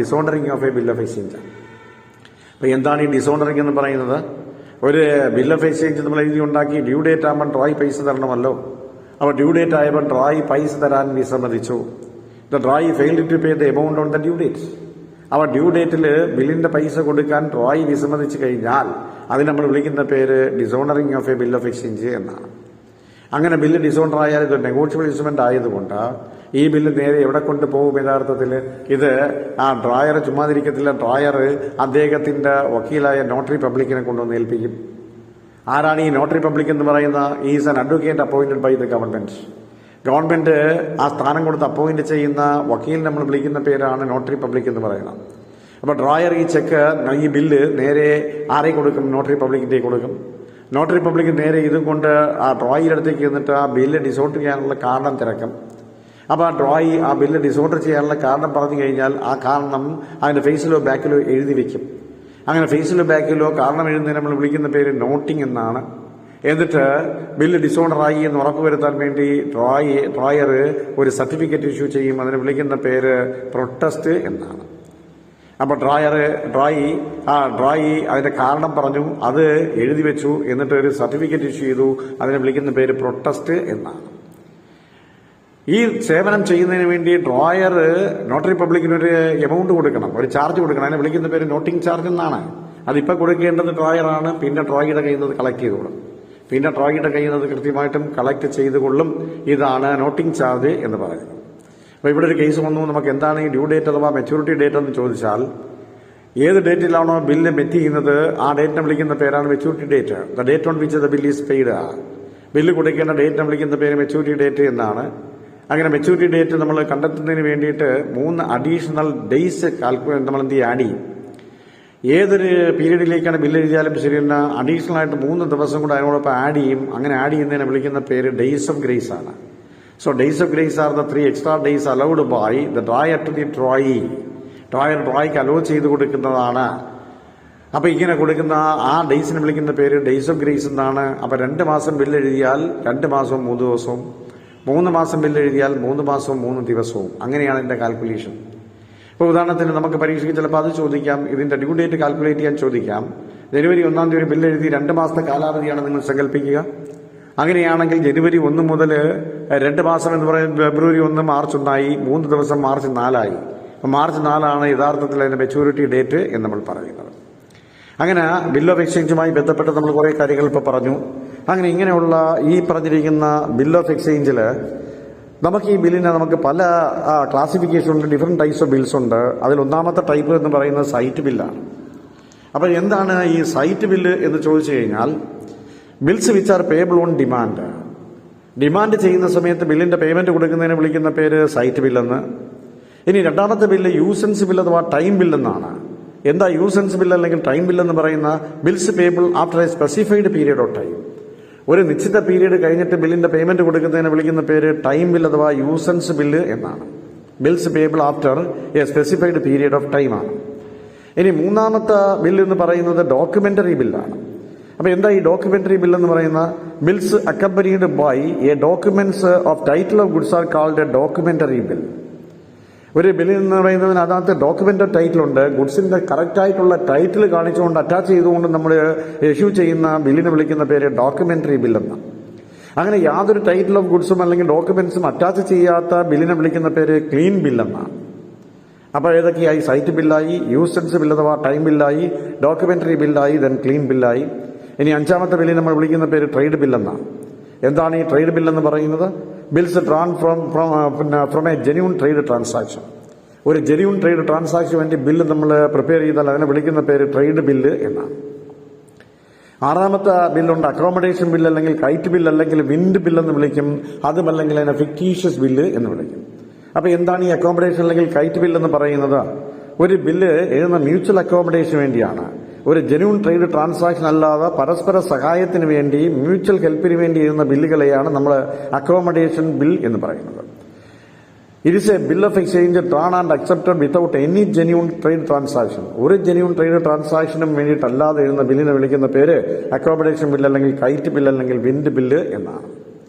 dishonouring of a bill of exchange. അപ്പൊ എന്താണ് ഈ ഡിസോണറിംഗ് എന്ന് പറയുന്നത്? ഒരു ബിൽ ഓഫ് എക്സ്ചേഞ്ച് നമ്മൾ എഴുതി ഉണ്ടാക്കി, ഡ്യൂ ഡേറ്റ് ആകുമ്പോൾ ട്രോയ് പൈസ തരണമല്ലോ. അപ്പോൾ ഡ്യൂ ഡേറ്റ് ആയപ്പോൾ ട്രോയ് പൈസ തരാൻ വിസമ്മതിച്ചു. The drawee failed to pay the amount on the due date. അപ്പോൾ ഡ്യൂ ഡേറ്റിൽ ബില്ലിന്റെ പൈസ കൊടുക്കാൻ ട്രോയ് വിസമ്മതിച്ചു കഴിഞ്ഞാൽ അതിന് നമ്മൾ വിളിക്കുന്ന പേര് dishonouring of a bill of exchange എന്നാണ്. അങ്ങനെ ബില്ല് ഡിസോണർ ആയാൽ ഇത് നെഗോഷ്യബിൾ ഇൻസ്ട്രുമെന്റ് ആയതുകൊണ്ട് ഈ ബില്ല് നേരെ എവിടെ കൊണ്ടുപോകും? യഥാർത്ഥത്തിൽ ഇത് ആ ഡ്രോയർ ചുമ്മാതിരിക്കത്തില്ല. ഡ്രോയർ അദ്ദേഹത്തിന്റെ വക്കീലായ നോട്ടറി പബ്ലിക്കിനെ കൊണ്ടുവന്ന് ഏൽപ്പിക്കും. ആരാണ് ഈ നോട്ടറി പബ്ലിക് എന്ന് പറയുന്ന? Is an advocate appointed by the government. Government ആ സ്ഥാനം കൊടുത്ത് അപ്പോയിന്റ് ചെയ്യുന്ന വക്കീൽ നമ്മൾ വിളിക്കുന്ന പേരാണ് നോട്ടറി പബ്ലിക് എന്ന് പറയുന്നത്. അപ്പോൾ ഡ്രോയർ ഈ ചെക്ക്, ഈ ബില്ല് നേരെ ആരെ കൊടുക്കും? നോട്ടറി പബ്ലിക്കിന്റെ കൊടുക്കും. നോട്ടറി പബ്ലിക് നേരെ ഇതും കൊണ്ട് ആ ഡ്രോയിയുടെ അടുത്തേക്ക് എന്നിട്ട് ആ ബില്ല് ഡിസോർഡർ ചെയ്യാനുള്ള കാരണം തിരക്കും. അപ്പോൾ ആ ഡ്രോയി ആ ബില്ല് ഡിസോർഡർ ചെയ്യാനുള്ള കാരണം പറഞ്ഞു കഴിഞ്ഞാൽ ആ കാരണം അതിന്റെ ഫേസിലോ ബാക്കിലോ എഴുതി വെക്കും. അങ്ങനെ ഫേസിലോ ബാക്കിലോ കാരണം എഴുതുന്നതിന് നമ്മൾ വിളിക്കുന്ന പേര് നോട്ടിംഗ് എന്നാണ്. എന്നിട്ട് ബില്ല് ഡിസോർഡറായി എന്ന് ഉറപ്പുവരുത്താൻ വേണ്ടി ഡ്രോയർ ഒരു സർട്ടിഫിക്കറ്റ് ഇഷ്യൂ ചെയ്യും. അതിന് വിളിക്കുന്ന പേര് പ്രൊട്ടസ്റ്റ് എന്നാണ്. അപ്പോൾ ഡ്രോയി അതിന്റെ കാരണം പറഞ്ഞു, അത് എഴുതി വെച്ചു, എന്നിട്ട് ഒരു സർട്ടിഫിക്കറ്റ് ഇഷ്യൂ ചെയ്തു. അതിനെ വിളിക്കുന്ന പേര് പ്രൊട്ടസ്റ്റ് എന്നാണ്. ഈ സേവനം ചെയ്യുന്നതിന് വേണ്ടി ഡ്രോയർ നോട്ടറി പബ്ലിക്കിന് ഒരു എമൗണ്ട് കൊടുക്കണം, ഒരു ചാർജ് കൊടുക്കണം. അതിനെ വിളിക്കുന്ന പേര് നോട്ടിംഗ് ചാർജ് എന്നാണ്. അതിപ്പോൾ കൊടുക്കേണ്ടത് ഡ്രോയറാണ്. പിന്നെ ഡ്രോയിയുടെ കയ്യിൽ നിന്ന് കളക്ട് ചെയ്തുകൊള്ളും. പിന്നെ ഡ്രോയിയുടെ കയ്യിൽ നിന്ന് കൃത്യമായിട്ടും കളക്ട് ചെയ്തുകൊള്ളും. ഇതാണ് നോട്ടിംഗ് ചാർജ് എന്ന് പറയുന്നത്. അപ്പോൾ ഇവിടെ ഒരു കേസ് വന്നു. നമുക്ക് എന്താണ് ഈ ഡ്യൂ ഡേറ്റ് അഥവാ മെച്യൂരിറ്റി ഡേറ്റ് എന്ന് ചോദിച്ചാൽ, ഏത് ഡേറ്റിലാണോ ബില്ല് മെറ്റ് ചെയ്യുന്നത് ആ ഡേറ്റിനെ വിളിക്കുന്ന പേരാണ് maturity date. The date on which the bill is paid. Bill കൊടുക്കേണ്ട ഡേറ്റിനെ വിളിക്കുന്ന പേര് മെച്യൂരിറ്റി ഡേറ്റ് എന്നാണ്. അങ്ങനെ മെച്യൂരിറ്റി ഡേറ്റ് നമ്മൾ കണ്ടെത്തുന്നതിന് വേണ്ടിയിട്ട് 3 അഡീഷണൽ ഡേയ്സ് നമ്മൾ ആഡ് ചെയ്യും. ഏതൊരു പീരീഡിലേക്കാണ് ബില്ല് എഴുതിയാലും ശരി തന്നെ അഡീഷണൽ ആയിട്ട് 3 ദിവസം കൂടെ അതിനോടൊപ്പം ആഡ് ചെയ്യും. അങ്ങനെ ആഡ് ചെയ്യുന്നതിനെ വിളിക്കുന്ന പേര് ഡേയ്സ് ഓഫ് ഗ്രേസ് ആണ്. So days of grace are the 3 extra days allowed by the drawer to the drawee. ഡ്രോയിക്ക് അലോ ചെയ്ത് കൊടുക്കുന്നതാണ്. അപ്പൊ ഇങ്ങനെ കൊടുക്കുന്ന ആ ഡേയ്സിനെ വിളിക്കുന്ന പേര് ഡേയ്സ് ഓഫ് ഗ്രേസ് എന്നാണ്. അപ്പൊ 2 മാസം ബില്ല് എഴുതിയാൽ 2 മാസവും 3 ദിവസവും, 3 മാസം ബില്ല് എഴുതിയാൽ 3 മാസവും 3 ദിവസവും. അങ്ങനെയാണ് ഇതിന്റെ കാൽക്കുലേഷൻ. ഇപ്പോൾ ഉദാഹരണത്തിന് നമുക്ക് പരീക്ഷയ്ക്ക് ചിലപ്പോൾ അത് ചോദിക്കാം, ഇതിന്റെ ഡ്യൂ ഡേറ്റ് കാൽക്കുലേറ്റ് ചെയ്യാൻ ചോദിക്കാം. ജനുവരി 1-ാം തീയതി ഒരു ബില്ല് എഴുതി 2 മാസത്തെ കാലാവധിയാണ് നിങ്ങൾ സങ്കല്പിക്കുക. അങ്ങനെയാണെങ്കിൽ ജനുവരി 1 മുതൽ 2 മാസം എന്ന് പറയുന്നത് ഫെബ്രുവരി 1 മാർച്ച് 1 3 ദിവസം മാർച്ച് 4 മാർച്ച് 4 യഥാർത്ഥത്തിൽ അതിന്റെ മെച്യൂരിറ്റി ഡേറ്റ് എന്ന് നമ്മൾ പറയുന്നത്. അങ്ങനെ ബിൽ ഓഫ് എക്സ്ചേഞ്ചുമായി ബന്ധപ്പെട്ട് നമ്മൾ കുറേ കാര്യങ്ങൾ ഇപ്പോൾ പറഞ്ഞു. അങ്ങനെ ഇങ്ങനെയുള്ള ഈ പറഞ്ഞിരിക്കുന്ന ബിൽ ഓഫ് എക്സ്ചേഞ്ചിൽ നമുക്ക് ഈ ബില്ലിനെ നമുക്ക് പല ക്ലാസിഫിക്കേഷൻ ഉണ്ട്, ഡിഫറെന്റ് ടൈപ്സ് ഓഫ് ബിൽസ് ഉണ്ട്. അതിൽ ഒന്നാമത്തെ ടൈപ്പ് എന്ന് പറയുന്നത് സൈറ്റ് ബില്ലാണ്. അപ്പോൾ എന്താണ് ഈ സൈറ്റ് ബില്ല് എന്ന് ചോദിച്ചു കഴിഞ്ഞാൽ, bills which are payable on demand. Demand ചെയ്യുന്ന സമയത്ത് ബില്ലിന്റെ പേയ്മെന്റ് കൊടുക്കുന്നതിന് വിളിക്കുന്ന പേര് സൈറ്റ് ബില്ലെന്ന്. ഇനി രണ്ടാമത്തെ ബില്ല് യൂസൻസ് ബിൽ അഥവാ ടൈം ബില്ലെന്നാണ്. എന്താ യൂസൻസ് ബിൽ അല്ലെങ്കിൽ ടൈം ബില്ലെന്ന് പറയുന്ന? Bills payable after A specified period of time. ഒരു നിശ്ചിത പീരീഡ് കഴിഞ്ഞിട്ട് ബില്ലിന്റെ പേയ്മെന്റ് കൊടുക്കുന്നതിന് വിളിക്കുന്ന പേര് ടൈം ബിൽ അഥവാ യൂസൻസ് ബില്ല് എന്നാണ്. Bills payable after A specified period of time ആണ്. ഇനി മൂന്നാമത്തെ ബില്ല് എന്ന് പറയുന്നത് ഡോക്യുമെന്ററി ബില്ലാണ്. അപ്പൊ എന്താ ഈ ഡോക്യുമെന്ററി ബിൽ എന്ന് പറയുന്ന? Bills accompanied by a documents of title of goods are called a documentary bill. ഒരു ബില്ല് എന്ന് പറയുന്നതിന് അതിനകത്ത് ഡോക്യുമെന്റ് ടൈറ്റിൽ ഉണ്ട്. ഗുഡ്സിന്റെ കറക്റ്റ് ആയിട്ടുള്ള ടൈറ്റിൽ കാണിച്ചുകൊണ്ട് അറ്റാച്ച് ചെയ്തുകൊണ്ട് നമ്മൾ ഇഷ്യൂ ചെയ്യുന്ന ബില്ലിനെ വിളിക്കുന്ന പേര് ഡോക്യുമെന്ററി ബിൽ എന്നാണ്. അങ്ങനെ യാതൊരു ടൈറ്റിൽ ഓഫ് ഗുഡ്സും അല്ലെങ്കിൽ ഡോക്യുമെന്റ്സും അറ്റാച്ച് ചെയ്യാത്ത ബില്ലിനെ വിളിക്കുന്ന പേര് ക്ലീൻ ബിൽ എന്നാണ്. അപ്പോൾ ഏതൊക്കെയായി? സൈറ്റ് ബില്ലായി, യൂസൻസ് ബിൽ അഥവാ ടൈം ബില്ലായി, ഡോക്യുമെന്ററി ബില്ലായി, ദെൻ ക്ലീൻ ബില്ലായി. ഇനി 5ാമത്തെ ബില്ലിൽ നമ്മൾ വിളിക്കുന്ന പേര് ട്രേഡ് ബിൽ എന്നാണ്. എന്താണ് ഈ ട്രേഡ് ബിൽ എന്ന് പറയുന്നത്? Bills drawn from a genuine trade transaction. ഒരു ജെന്യൂൺ ട്രേഡ് ട്രാൻസാക്ഷൻ വേണ്ടി ബില്ല് നമ്മൾ പ്രിപ്പയർ ചെയ്താൽ അതിനെ വിളിക്കുന്ന പേര് ട്രേഡ് ബില്ല് എന്നാണ്. 6ാമത്തെ ബില്ലുണ്ട് അക്കോമഡേഷൻ ബിൽ അല്ലെങ്കിൽ കൈറ്റ് ബിൽ അല്ലെങ്കിൽ വിൻഡ് ബിൽ എന്ന് വിളിക്കും. അതുമല്ലെങ്കിൽ അതിനെ ഫിക്റ്റീഷ്യസ് ബില്ല് എന്ന് വിളിക്കും. അപ്പൊ എന്താണ് ഈ അക്കോമഡേഷൻ അല്ലെങ്കിൽ കൈറ്റ് ബിൽ എന്ന് പറയുന്നത്? ഒരു ബില്ല് എഴുതുന്ന മ്യൂച്വൽ അക്കോമഡേഷന് വേണ്ടിയാണ്. ഒരു ജെന്യൂൺ ട്രേഡ് ട്രാൻസാക്ഷൻ അല്ലാതെ പരസ്പര സഹായത്തിന് വേണ്ടി, മ്യൂച്വൽ ഹെൽപ്പിന് വേണ്ടി എഴുതുന്ന ബില്ലുകളെയാണ് നമ്മൾ അക്കോമഡേഷൻ ബിൽ എന്ന് പറയുന്നത്. It is a bill of exchange drawn and accepted without any genuine trade transaction. ഒരു ജെന്യൂൺ ട്രേഡ് ട്രാൻസാക്ഷനും വേണ്ടിയിട്ടല്ലാതെ എഴുതുന്ന ബില്ലിനെ വിളിക്കുന്ന പേര് അക്കോമഡേഷൻ ബിൽ അല്ലെങ്കിൽ കൈറ്റ് ബിൽ അല്ലെങ്കിൽ വിൻഡ് ബില്ല് എന്നാണ്.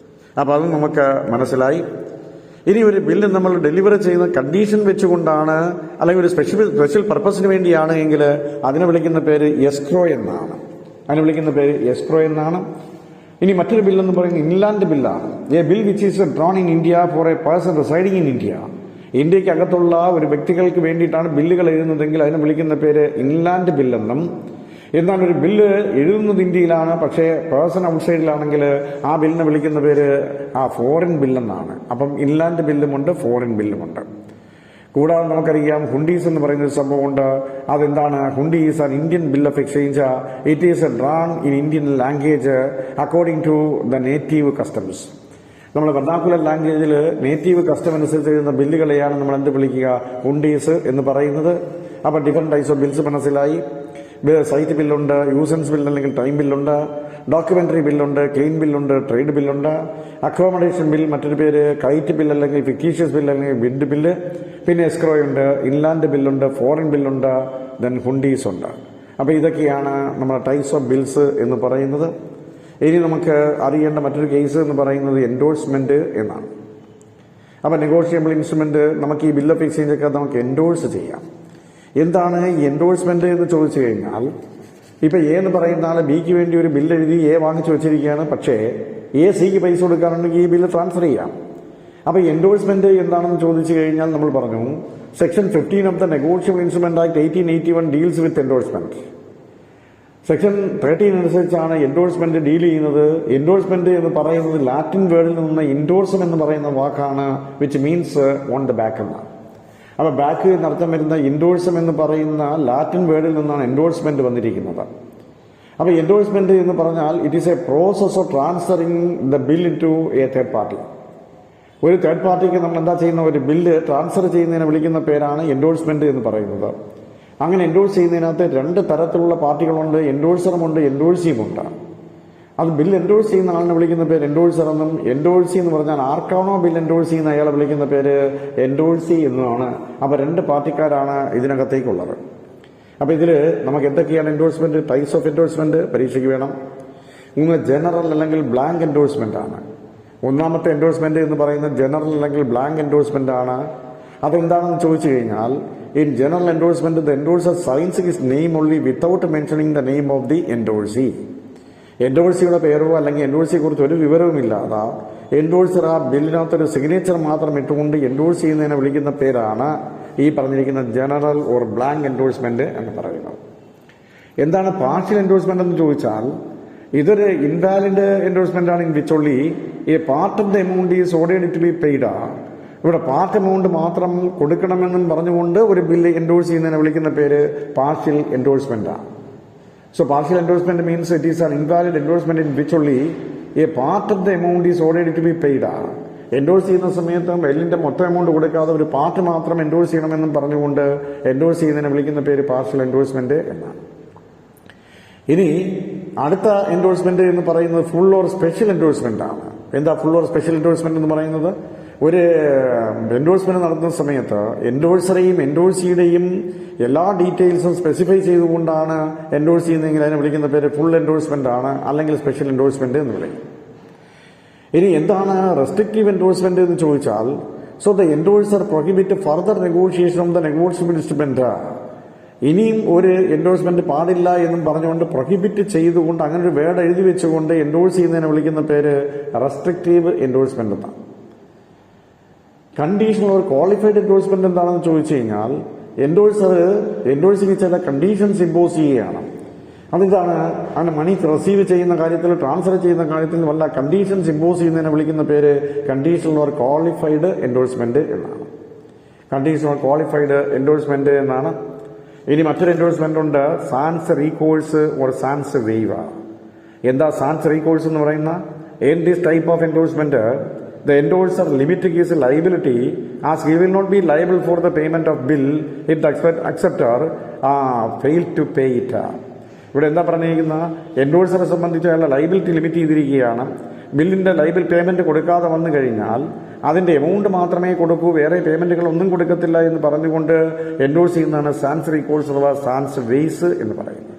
അപ്പൊ അത് നമുക്ക് മനസ്സിലായി. ഇനി ഒരു ബില്ല് നമ്മൾ ഡെലിവർ ചെയ്യുന്ന കണ്ടീഷൻ വെച്ചുകൊണ്ടാണ് അല്ലെങ്കിൽ ഒരു സ്പെഷ്യൽ പർപ്പസിന് വേണ്ടിയാണ് എങ്കിൽ അതിനെ വിളിക്കുന്ന പേര് എസ്ക്രോ എന്നാണ്. അതിനെ വിളിക്കുന്ന പേര് എസ്ക്രോ എന്നാണ്. ഇനി മറ്റൊരു ബില്ലെന്ന് പറയുന്നത് ഇൻലാൻഡ് ബില്ലാണ്. A bill which is drawn in India for A person residing in India. ഇന്ത്യക്ക് അകത്തുള്ള ഒരു വ്യക്തികൾക്ക് വേണ്ടിയിട്ടാണ് ബില്ലുകൾ എഴുതുന്നതെങ്കിൽ അതിനെ വിളിക്കുന്ന പേര് ഇൻലാൻഡ് ബില്ലെന്നും, എന്നാൽ ഒരു ബില്ല് എഴുതുന്നത് ഇന്ത്യയിലാണ്, പക്ഷേ പേഴ്സൺ ഔട്ട്സൈഡിലാണെങ്കിൽ ആ ബില്ലിനെ വിളിക്കുന്ന പേര് ഫോറിൻ ബില്ലെന്നാണ്. അപ്പം ഇൻലാൻഡ് ബില്ലുമുണ്ട്, ഫോറിൻ ബില്ലുമുണ്ട്. കൂടാതെ നമുക്കറിയാം ഹുണ്ടീസ് എന്ന് പറയുന്ന ഒരു സംഭവമുണ്ട്. അതെന്താണ്? Hundi is an Indian bill of exchange. It is drawn in Indian language according to the native customs. നമ്മൾ വെർണാക്കുലർ ലാംഗ്വേജിൽ നേറ്റീവ് കസ്റ്റം അനുസരിച്ച് എഴുതുന്ന ബില്ലുകളെയാണ് നമ്മൾ എന്ത് വിളിക്കുക? ഹുണ്ടീസ് എന്ന് പറയുന്നത്. അപ്പം ഡിഫറെന്റ് ടൈപ്സ് ഓഫ് ബിൽസ് മനസ്സിലായി. സൈറ്റ് ബില്ലുണ്ട്, യൂസൻസ് ബില്ല് അല്ലെങ്കിൽ ടൈം ബില്ലുണ്ട്, ഡോക്യുമെന്ററി ബില്ലുണ്ട്, ക്ലെയിം ബില്ലുണ്ട്, ട്രേഡ് ബില്ലുണ്ട്, അക്കോമഡേഷൻ ബിൽ, മറ്റൊരു പേര് കൈറ്റ് ബിൽ അല്ലെങ്കിൽ ഫിക്റ്റീഷ്യസ് ബിൽ അല്ലെങ്കിൽ ബിഡ് ബില്ല്, പിന്നെ എസ്ക്രോയുണ്ട്, ഇൻലാൻഡ് ബില്ലുണ്ട്, ഫോറിൻ ബില്ലുണ്ട്, ദെൻ ഹുണ്ടീസ് ഉണ്ട്. അപ്പോൾ ഇതൊക്കെയാണ് നമ്മുടെ ടൈപ്സ് ഓഫ് ബിൽസ് എന്ന് പറയുന്നത്. ഇനി നമുക്ക് അറിയേണ്ട മറ്റൊരു കേസ് എന്ന് പറയുന്നത് എൻഡോഴ്സ്മെന്റ് എന്നാണ്. അപ്പോൾ നെഗോഷിയബിൾ ഇൻസ്ട്രുമെന്റ് നമുക്ക് ഈ ബിൽ ഓഫ് എക്സ്ചേഞ്ച് ഒക്കെ നമുക്ക് എൻഡോഴ്സ് ചെയ്യാം. എന്താണ് ഈ എൻഡോഴ്സ്മെന്റ് എന്ന് ചോദിച്ചു കഴിഞ്ഞാൽ, ഇപ്പൊ എ എന്ന് പറയുന്ന ആള് ബിക്ക് വേണ്ടി ഒരു ബില്ല് എഴുതി എ വാങ്ങിച്ചു വെച്ചിരിക്കുകയാണ്. പക്ഷേ എ സിക്ക് പൈസ കൊടുക്കാനുണ്ടെങ്കിൽ ഈ ബില്ല് ട്രാൻസ്ഫർ ചെയ്യാം. അപ്പൊ എൻഡോഴ്സ്മെന്റ് എന്താണെന്ന് ചോദിച്ചു കഴിഞ്ഞാൽ നമ്മൾ പറഞ്ഞു section 15 of the negotiable instrument act 1881 deals with endorsement. Section 13 അനുസരിച്ചാണ് എൻഡോഴ്സ്മെന്റ് ഡീൽ ചെയ്യുന്നത്. എൻഡോഴ്സ്മെന്റ് എന്ന് പറയുന്നത് ലാറ്റിൻ വേർഡിൽ നിന്ന് ഇൻഡോഴ്സം എന്ന് പറയുന്ന വാക്കാണ്, which means on the back എന്നാണ്. അപ്പൊ ബാക്ക് എന്നർത്ഥം വരുന്ന ഇൻഡോഴ്സം എന്ന് പറയുന്ന ലാറ്റിൻ വേർഡിൽ നിന്നാണ് എൻഡോഴ്സ്മെന്റ് വന്നിരിക്കുന്നത്. അപ്പൊ എൻഡോഴ്സ്മെന്റ് എന്ന് പറഞ്ഞാൽ it is a process of transferring the bill into a third party. ഒരു തേർഡ് പാർട്ടിക്ക് നമ്മൾ എന്താ ചെയ്യുന്ന, ഒരു ബില്ല് ട്രാൻസ്ഫർ ചെയ്യുന്നതിനെ വിളിക്കുന്ന പേരാണ് എൻഡോഴ്സ്മെന്റ് എന്ന് പറയുന്നത്. അങ്ങനെ എൻഡോഴ്സ് ചെയ്യുന്നതിനകത്ത് രണ്ട് തരത്തിലുള്ള പാർട്ടികളുണ്ട്, എൻഡോഴ്സറുമുണ്ട്, എൻഡോഴ്സിയുമുണ്ട്. അത് ബിൽ എൻഡോഴ്സ് ചെയ്യുന്ന ആളിനെ വിളിക്കുന്ന പേര് എൻഡോഴ്സർ എന്നും, എൻഡോഴ്സി എന്ന് പറഞ്ഞാൽ ആർക്കാണോ ബിൽ എൻഡോഴ്സ് ചെയ്യുന്ന അയാളെ വിളിക്കുന്ന പേര് എൻഡോഴ്സി എന്നുമാണ്. അപ്പൊ രണ്ട് പാർട്ടിക്കാരാണ് ഇതിനകത്തേക്കുള്ളത്. അപ്പൊ ഇതില് നമുക്ക് എന്തൊക്കെയാണ് എൻഡോഴ്സ്മെന്റ്, ടൈപ്സ് ഓഫ് എൻഡോഴ്സ്മെന്റ് പരീക്ഷയ്ക്ക് വേണം. ഒന്ന് ജനറൽ അല്ലെങ്കിൽ ബ്ലാങ്ക് എൻഡോഴ്സ്മെന്റ് ആണ്. ഒന്നാമത്തെ എൻഡോഴ്സ്മെന്റ് എന്ന് പറയുന്നത് ജനറൽ അല്ലെങ്കിൽ ബ്ലാങ്ക് എൻഡോഴ്സ്മെന്റ് ആണ്. അതെന്താണെന്ന് ചോദിച്ചു കഴിഞ്ഞാൽ, in general endorsement the endorser signs his name only without mentioning the name of the endorsee. എൻഡോഴ്സിയുടെ പേരോ അല്ലെങ്കിൽ എൻഡോഴ്സിയെ കുറിച്ച് ഒരു വിവരവുമില്ലാതെ എൻഡോഴ്സർ ആ ബില്ലിനകത്തൊരു സിഗ്നേച്ചർ മാത്രം ഇട്ടുകൊണ്ട് എൻഡോഴ്സ് ചെയ്യുന്നതിനെ വിളിക്കുന്ന പേരാണ് ഈ പറഞ്ഞിരിക്കുന്ന ജനറൽ ഓർ ബ്ലാങ്ക് എൻഡോഴ്സ്മെന്റ് എന്ന് പറയുന്നത്. എന്താണ് പാർഷ്യൽ എൻഡോഴ്സ്മെന്റ് എന്ന് ചോദിച്ചാൽ, ഇതൊരു ഇൻവാലിഡ് എൻഡോഴ്സ്മെന്റ് ആണ്. In which only a part of the amount is ordered to be paid. ഇവിടെ പാർട്ട് എമൗണ്ട് മാത്രം കൊടുക്കണമെന്നും പറഞ്ഞുകൊണ്ട് ഒരു ബില്ല് എൻഡോഴ്സ് ചെയ്യുന്നതിനെ വിളിക്കുന്ന പേര് പാർഷ്യൽ എൻഡോഴ്സ്മെന്റ് ആണ്. So partial endorsement means it is an invalid endorsement in which only a part of the amount is ordered to be paid. Endorse ചെയ്യുന്ന സമയത്ത് ബില്ലിന്റെ മൊത്തം എമൗണ്ട് കൊടുക്കാതെ ഒരു പാർട്ട് മാത്രം എൻഡോഴ്സ് ചെയ്യണമെന്നും പറഞ്ഞുകൊണ്ട് എൻഡോഴ്സ് ചെയ്യുന്നതിനെ വിളിക്കുന്ന പേര് പാർഷ്യൽ എൻഡോഴ്സ്മെന്റ് എന്നാണ്. ഇനി അടുത്ത എൻഡോഴ്സ്മെന്റ് എന്ന് പറയുന്നത് ഫുൾ ഓർ സ്പെഷ്യൽ എൻഡോഴ്സ്മെന്റ് ആണ്. എന്താ ഫുൾ ഓർ സ്പെഷ്യൽ എൻഡോഴ്സ്മെന്റ് എന്ന് പറയുന്നത്? ഒരു എൻഡോഴ്സ്മെന്റ് നടത്തുന്ന സമയത്ത് എൻഡോഴ്സറെയും എൻഡോഴ്സിയുടെയും എല്ലാ ഡീറ്റെയിൽസും സ്പെസിഫൈ ചെയ്തുകൊണ്ടാണ് എൻഡോഴ്സ് ചെയ്യുന്നതെങ്കിൽ അതിനെ വിളിക്കുന്ന പേര് ഫുൾ എൻഡോഴ്സ്മെന്റ് ആണ്, അല്ലെങ്കിൽ സ്പെഷ്യൽ എൻഡോഴ്സ്മെന്റ് എന്ന് പറയും. ഇനി എന്താണ് റെസ്ട്രിക്റ്റീവ് എൻഡോഴ്സ്മെന്റ് എന്ന് ചോദിച്ചാൽ, so the endorser prohibit further negotiation of the negotiable instrument. ഇനിയും ഒരു എൻഡോഴ്സ്മെന്റ് പാടില്ല എന്നും പറഞ്ഞുകൊണ്ട് പ്രൊഹിബിറ്റ് ചെയ്തുകൊണ്ട് അങ്ങനെ ഒരു വേർഡ് എഴുതി വെച്ചുകൊണ്ട് എൻഡോഴ്സ് ചെയ്യുന്നതിനെ വിളിക്കുന്ന പേര് റെസ്ട്രിക്റ്റീവ് എൻഡോഴ്സ്മെന്റ് എന്നാണ്. കണ്ടീഷണൽ ഓർ ക്വാളിഫൈഡ് എൻഡോഴ്സ്മെന്റ് എന്താണെന്ന് ചോദിച്ചു കഴിഞ്ഞാൽ, എൻഡോഴ്സിന് ചില കണ്ടീഷൻസ് ഇമ്പോസ് ചെയ്യുകയാണ്. അതിതാണ് അങ്ങനെ മണി റിസീവ് ചെയ്യുന്ന കാര്യത്തിൽ, ട്രാൻസ്ഫർ ചെയ്യുന്ന കാര്യത്തിൽ വല്ല കണ്ടീഷൻസ് ഇമ്പോസ് ചെയ്യുന്നതിനെ വിളിക്കുന്ന പേര് കണ്ടീഷണൽ ഓർ ക്വാളിഫൈഡ് എൻഡോഴ്സ്മെന്റ് എന്നാണ്. കണ്ടീഷണൽ ഓർ ക്വാളിഫൈഡ് എൻഡോഴ്സ്മെന്റ് എന്നാണ്. ഇനി മറ്റൊരു എൻഡോഴ്സ്മെന്റ് ഉണ്ട്, സാൻസ് റീകോഴ്സ് ഓർ സാൻസ് വെയ്വ. എന്താ സാൻസ് റീകോഴ്സ് എന്ന് പറയുന്ന? In this type of endorsement the endorser limiting his liability as he will not be liable for the payment of bill if the acceptor failed to pay it. ഇവിടെ എന്താ പറഞ്ഞിരിക്കുന്ന? എൻഡോഴ്സറെ സംബന്ധിച്ച് അയാളുടെ liability limit ചെയ്തിരിക്കുകയാണ്. ബില്ലിന്റെ ലൈബിൽ payment കൊടുക്കാതെ വന്നു കഴിഞ്ഞാൽ അതിന്റെ എമൗണ്ട് മാത്രമേ കൊടുക്കൂ, വേറെ പേയ്മെന്റുകൾ ഒന്നും കൊടുക്കത്തില്ല എന്ന് പറഞ്ഞുകൊണ്ട് എൻഡോഴ്സ് ചെയ്യുന്നതാണ് സാൻസ് റീകോഴ്സ് അഥവാ സാൻസ് വെയ്സ് എന്ന് പറയുന്നത്.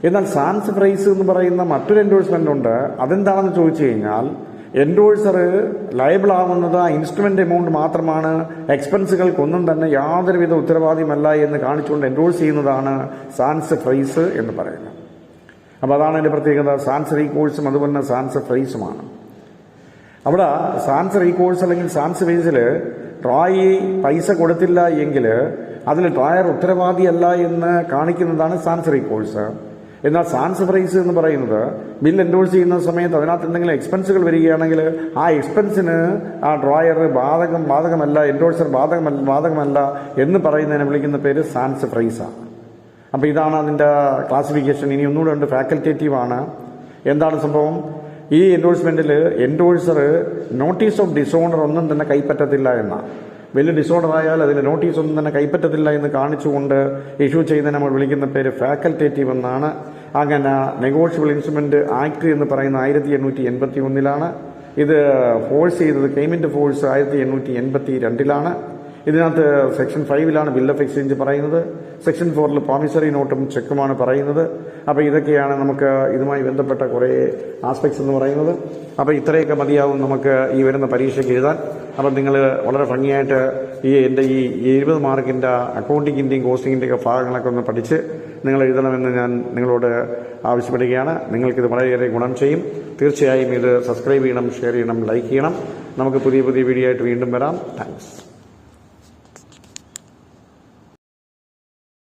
എന്നാൽ സാൻസ് ഫ്രൈസ് എന്ന് പറയുന്ന മറ്റൊരു എൻഡോഴ്സ്മെന്റ് ഉണ്ട്. അതെന്താണെന്ന് ചോദിച്ചു കഴിഞ്ഞാൽ, എൻഡോഴ്സർ ലയബിൾ ആവുന്നത് ആ ഇൻസ്ട്രുമെന്റ് എമൗണ്ട് മാത്രമാണ്, എക്സ്പെൻസുകൾക്കൊന്നും തന്നെ യാതൊരുവിധ ഉത്തരവാദിയുമല്ല എന്ന് കാണിച്ചുകൊണ്ട് എൻഡോഴ്സ് ചെയ്യുന്നതാണ് സാൻസ് ഫ്രൈസ് എന്ന് പറയുന്നത്. അപ്പൊ അതാണ് അതിന്റെ പ്രത്യേകത. സാൻസ് റീകോഴ്സും അതുപോലെ തന്നെ സാൻസ് ഫ്രൈസുമാണ്. അവിടെ സാൻസ് റീകോഴ്സ് അല്ലെങ്കിൽ സാൻസ് ഫ്രൈസിൽ ട്രായ് പൈസ കൊടുത്തില്ല എങ്കിൽ അതിൽ ട്രായർ ഉത്തരവാദിയല്ല എന്ന് കാണിക്കുന്നതാണ് സാൻസറി കോഴ്സ്. എന്നാൽ സാൻസ് പ്രൈസ് എന്ന് പറയുന്നത് ബിൽ എൻഡോഴ്സ് ചെയ്യുന്ന സമയത്ത് അതിനകത്ത് എന്തെങ്കിലും എക്സ്പെൻസുകൾ വരികയാണെങ്കിൽ ആ എക്സ്പെൻസിന് ആ ഡ്രോയർ ബാധകമല്ല, എൻഡോഴ്സർ ബാധകമല്ല എന്ന് പറയുന്നതിനെ വിളിക്കുന്ന പേര് സാൻസ് പ്രൈസാണ്. അപ്പോൾ ഇതാണ് അതിൻ്റെ ക്ലാസിഫിക്കേഷൻ. ഇനി ഒന്നുകൂടെ ഉണ്ട്, ഫാക്കൽറ്റേറ്റീവ് ആണ്. എന്താണ് സംഭവം? ഈ എൻഡോഴ്സ്മെന്റിൽ എൻഡോഴ്സർ നോട്ടീസ് ഓഫ് ഡിസോണർ ഒന്നും തന്നെ കൈപ്പറ്റത്തില്ല എന്നാണ്. വലിയ ഡിസോർഡർ ആയാൽ അതിന് നോട്ടീസ് ഒന്നും തന്നെ കൈപ്പറ്റത്തില്ല എന്ന് കാണിച്ചുകൊണ്ട് ഇഷ്യൂ ചെയ്യുന്നതിന് നമ്മൾ വിളിക്കുന്ന പേര് ഫാക്കൽറ്റേറ്റീവ് എന്നാണ്. അങ്ങനെ നെഗോഷ്യബിൾ ഇൻസ്ട്രുമെന്റ് ആക്ട് എന്ന് പറയുന്ന 1881 ഇത് ഫോഴ്സ് ചെയ്തത് പേയ്മെന്റ് ഫോഴ്സ് 1882 ഇതിനകത്ത് സെക്ഷൻ 5 ബിൽ ഓഫ് എക്സ്ചേഞ്ച് പറയുന്നത്. സെക്ഷൻ 4 പ്രോമിസറി നോട്ടും ചെക്കുമാണ് പറയുന്നത്. അപ്പോൾ ഇതൊക്കെയാണ് നമുക്ക് ഇതുമായി ബന്ധപ്പെട്ട കുറേ ആസ്പെക്ട്സ് എന്ന് പറയുന്നത്. അപ്പോൾ ഇത്രയൊക്കെ മതിയാവും നമുക്ക് ഈ വരുന്ന പരീക്ഷയ്ക്ക് എഴുതാൻ. അപ്പം നിങ്ങൾ വളരെ ഭംഗിയായിട്ട് എൻ്റെ ഈ 70 മാർക്കിൻ്റെ അക്കൗണ്ടിങ്ങിൻ്റെയും കോസ്റ്റിങ്ങിൻ്റെയൊക്കെ ഭാഗങ്ങളൊക്കെ ഒന്ന് പഠിച്ച് നിങ്ങൾ എഴുതണമെന്ന് ഞാൻ നിങ്ങളോട് ആവശ്യപ്പെടുകയാണ്. നിങ്ങൾക്കിത് വളരെയേറെ ഗുണം ചെയ്യും. തീർച്ചയായും ഇത് സബ്സ്ക്രൈബ് ചെയ്യണം, ഷെയർ ചെയ്യണം, ലൈക്ക് ചെയ്യണം. നമുക്ക് പുതിയ വീഡിയോ ആയിട്ട് വീണ്ടും വരാം. താങ്ക്സ്.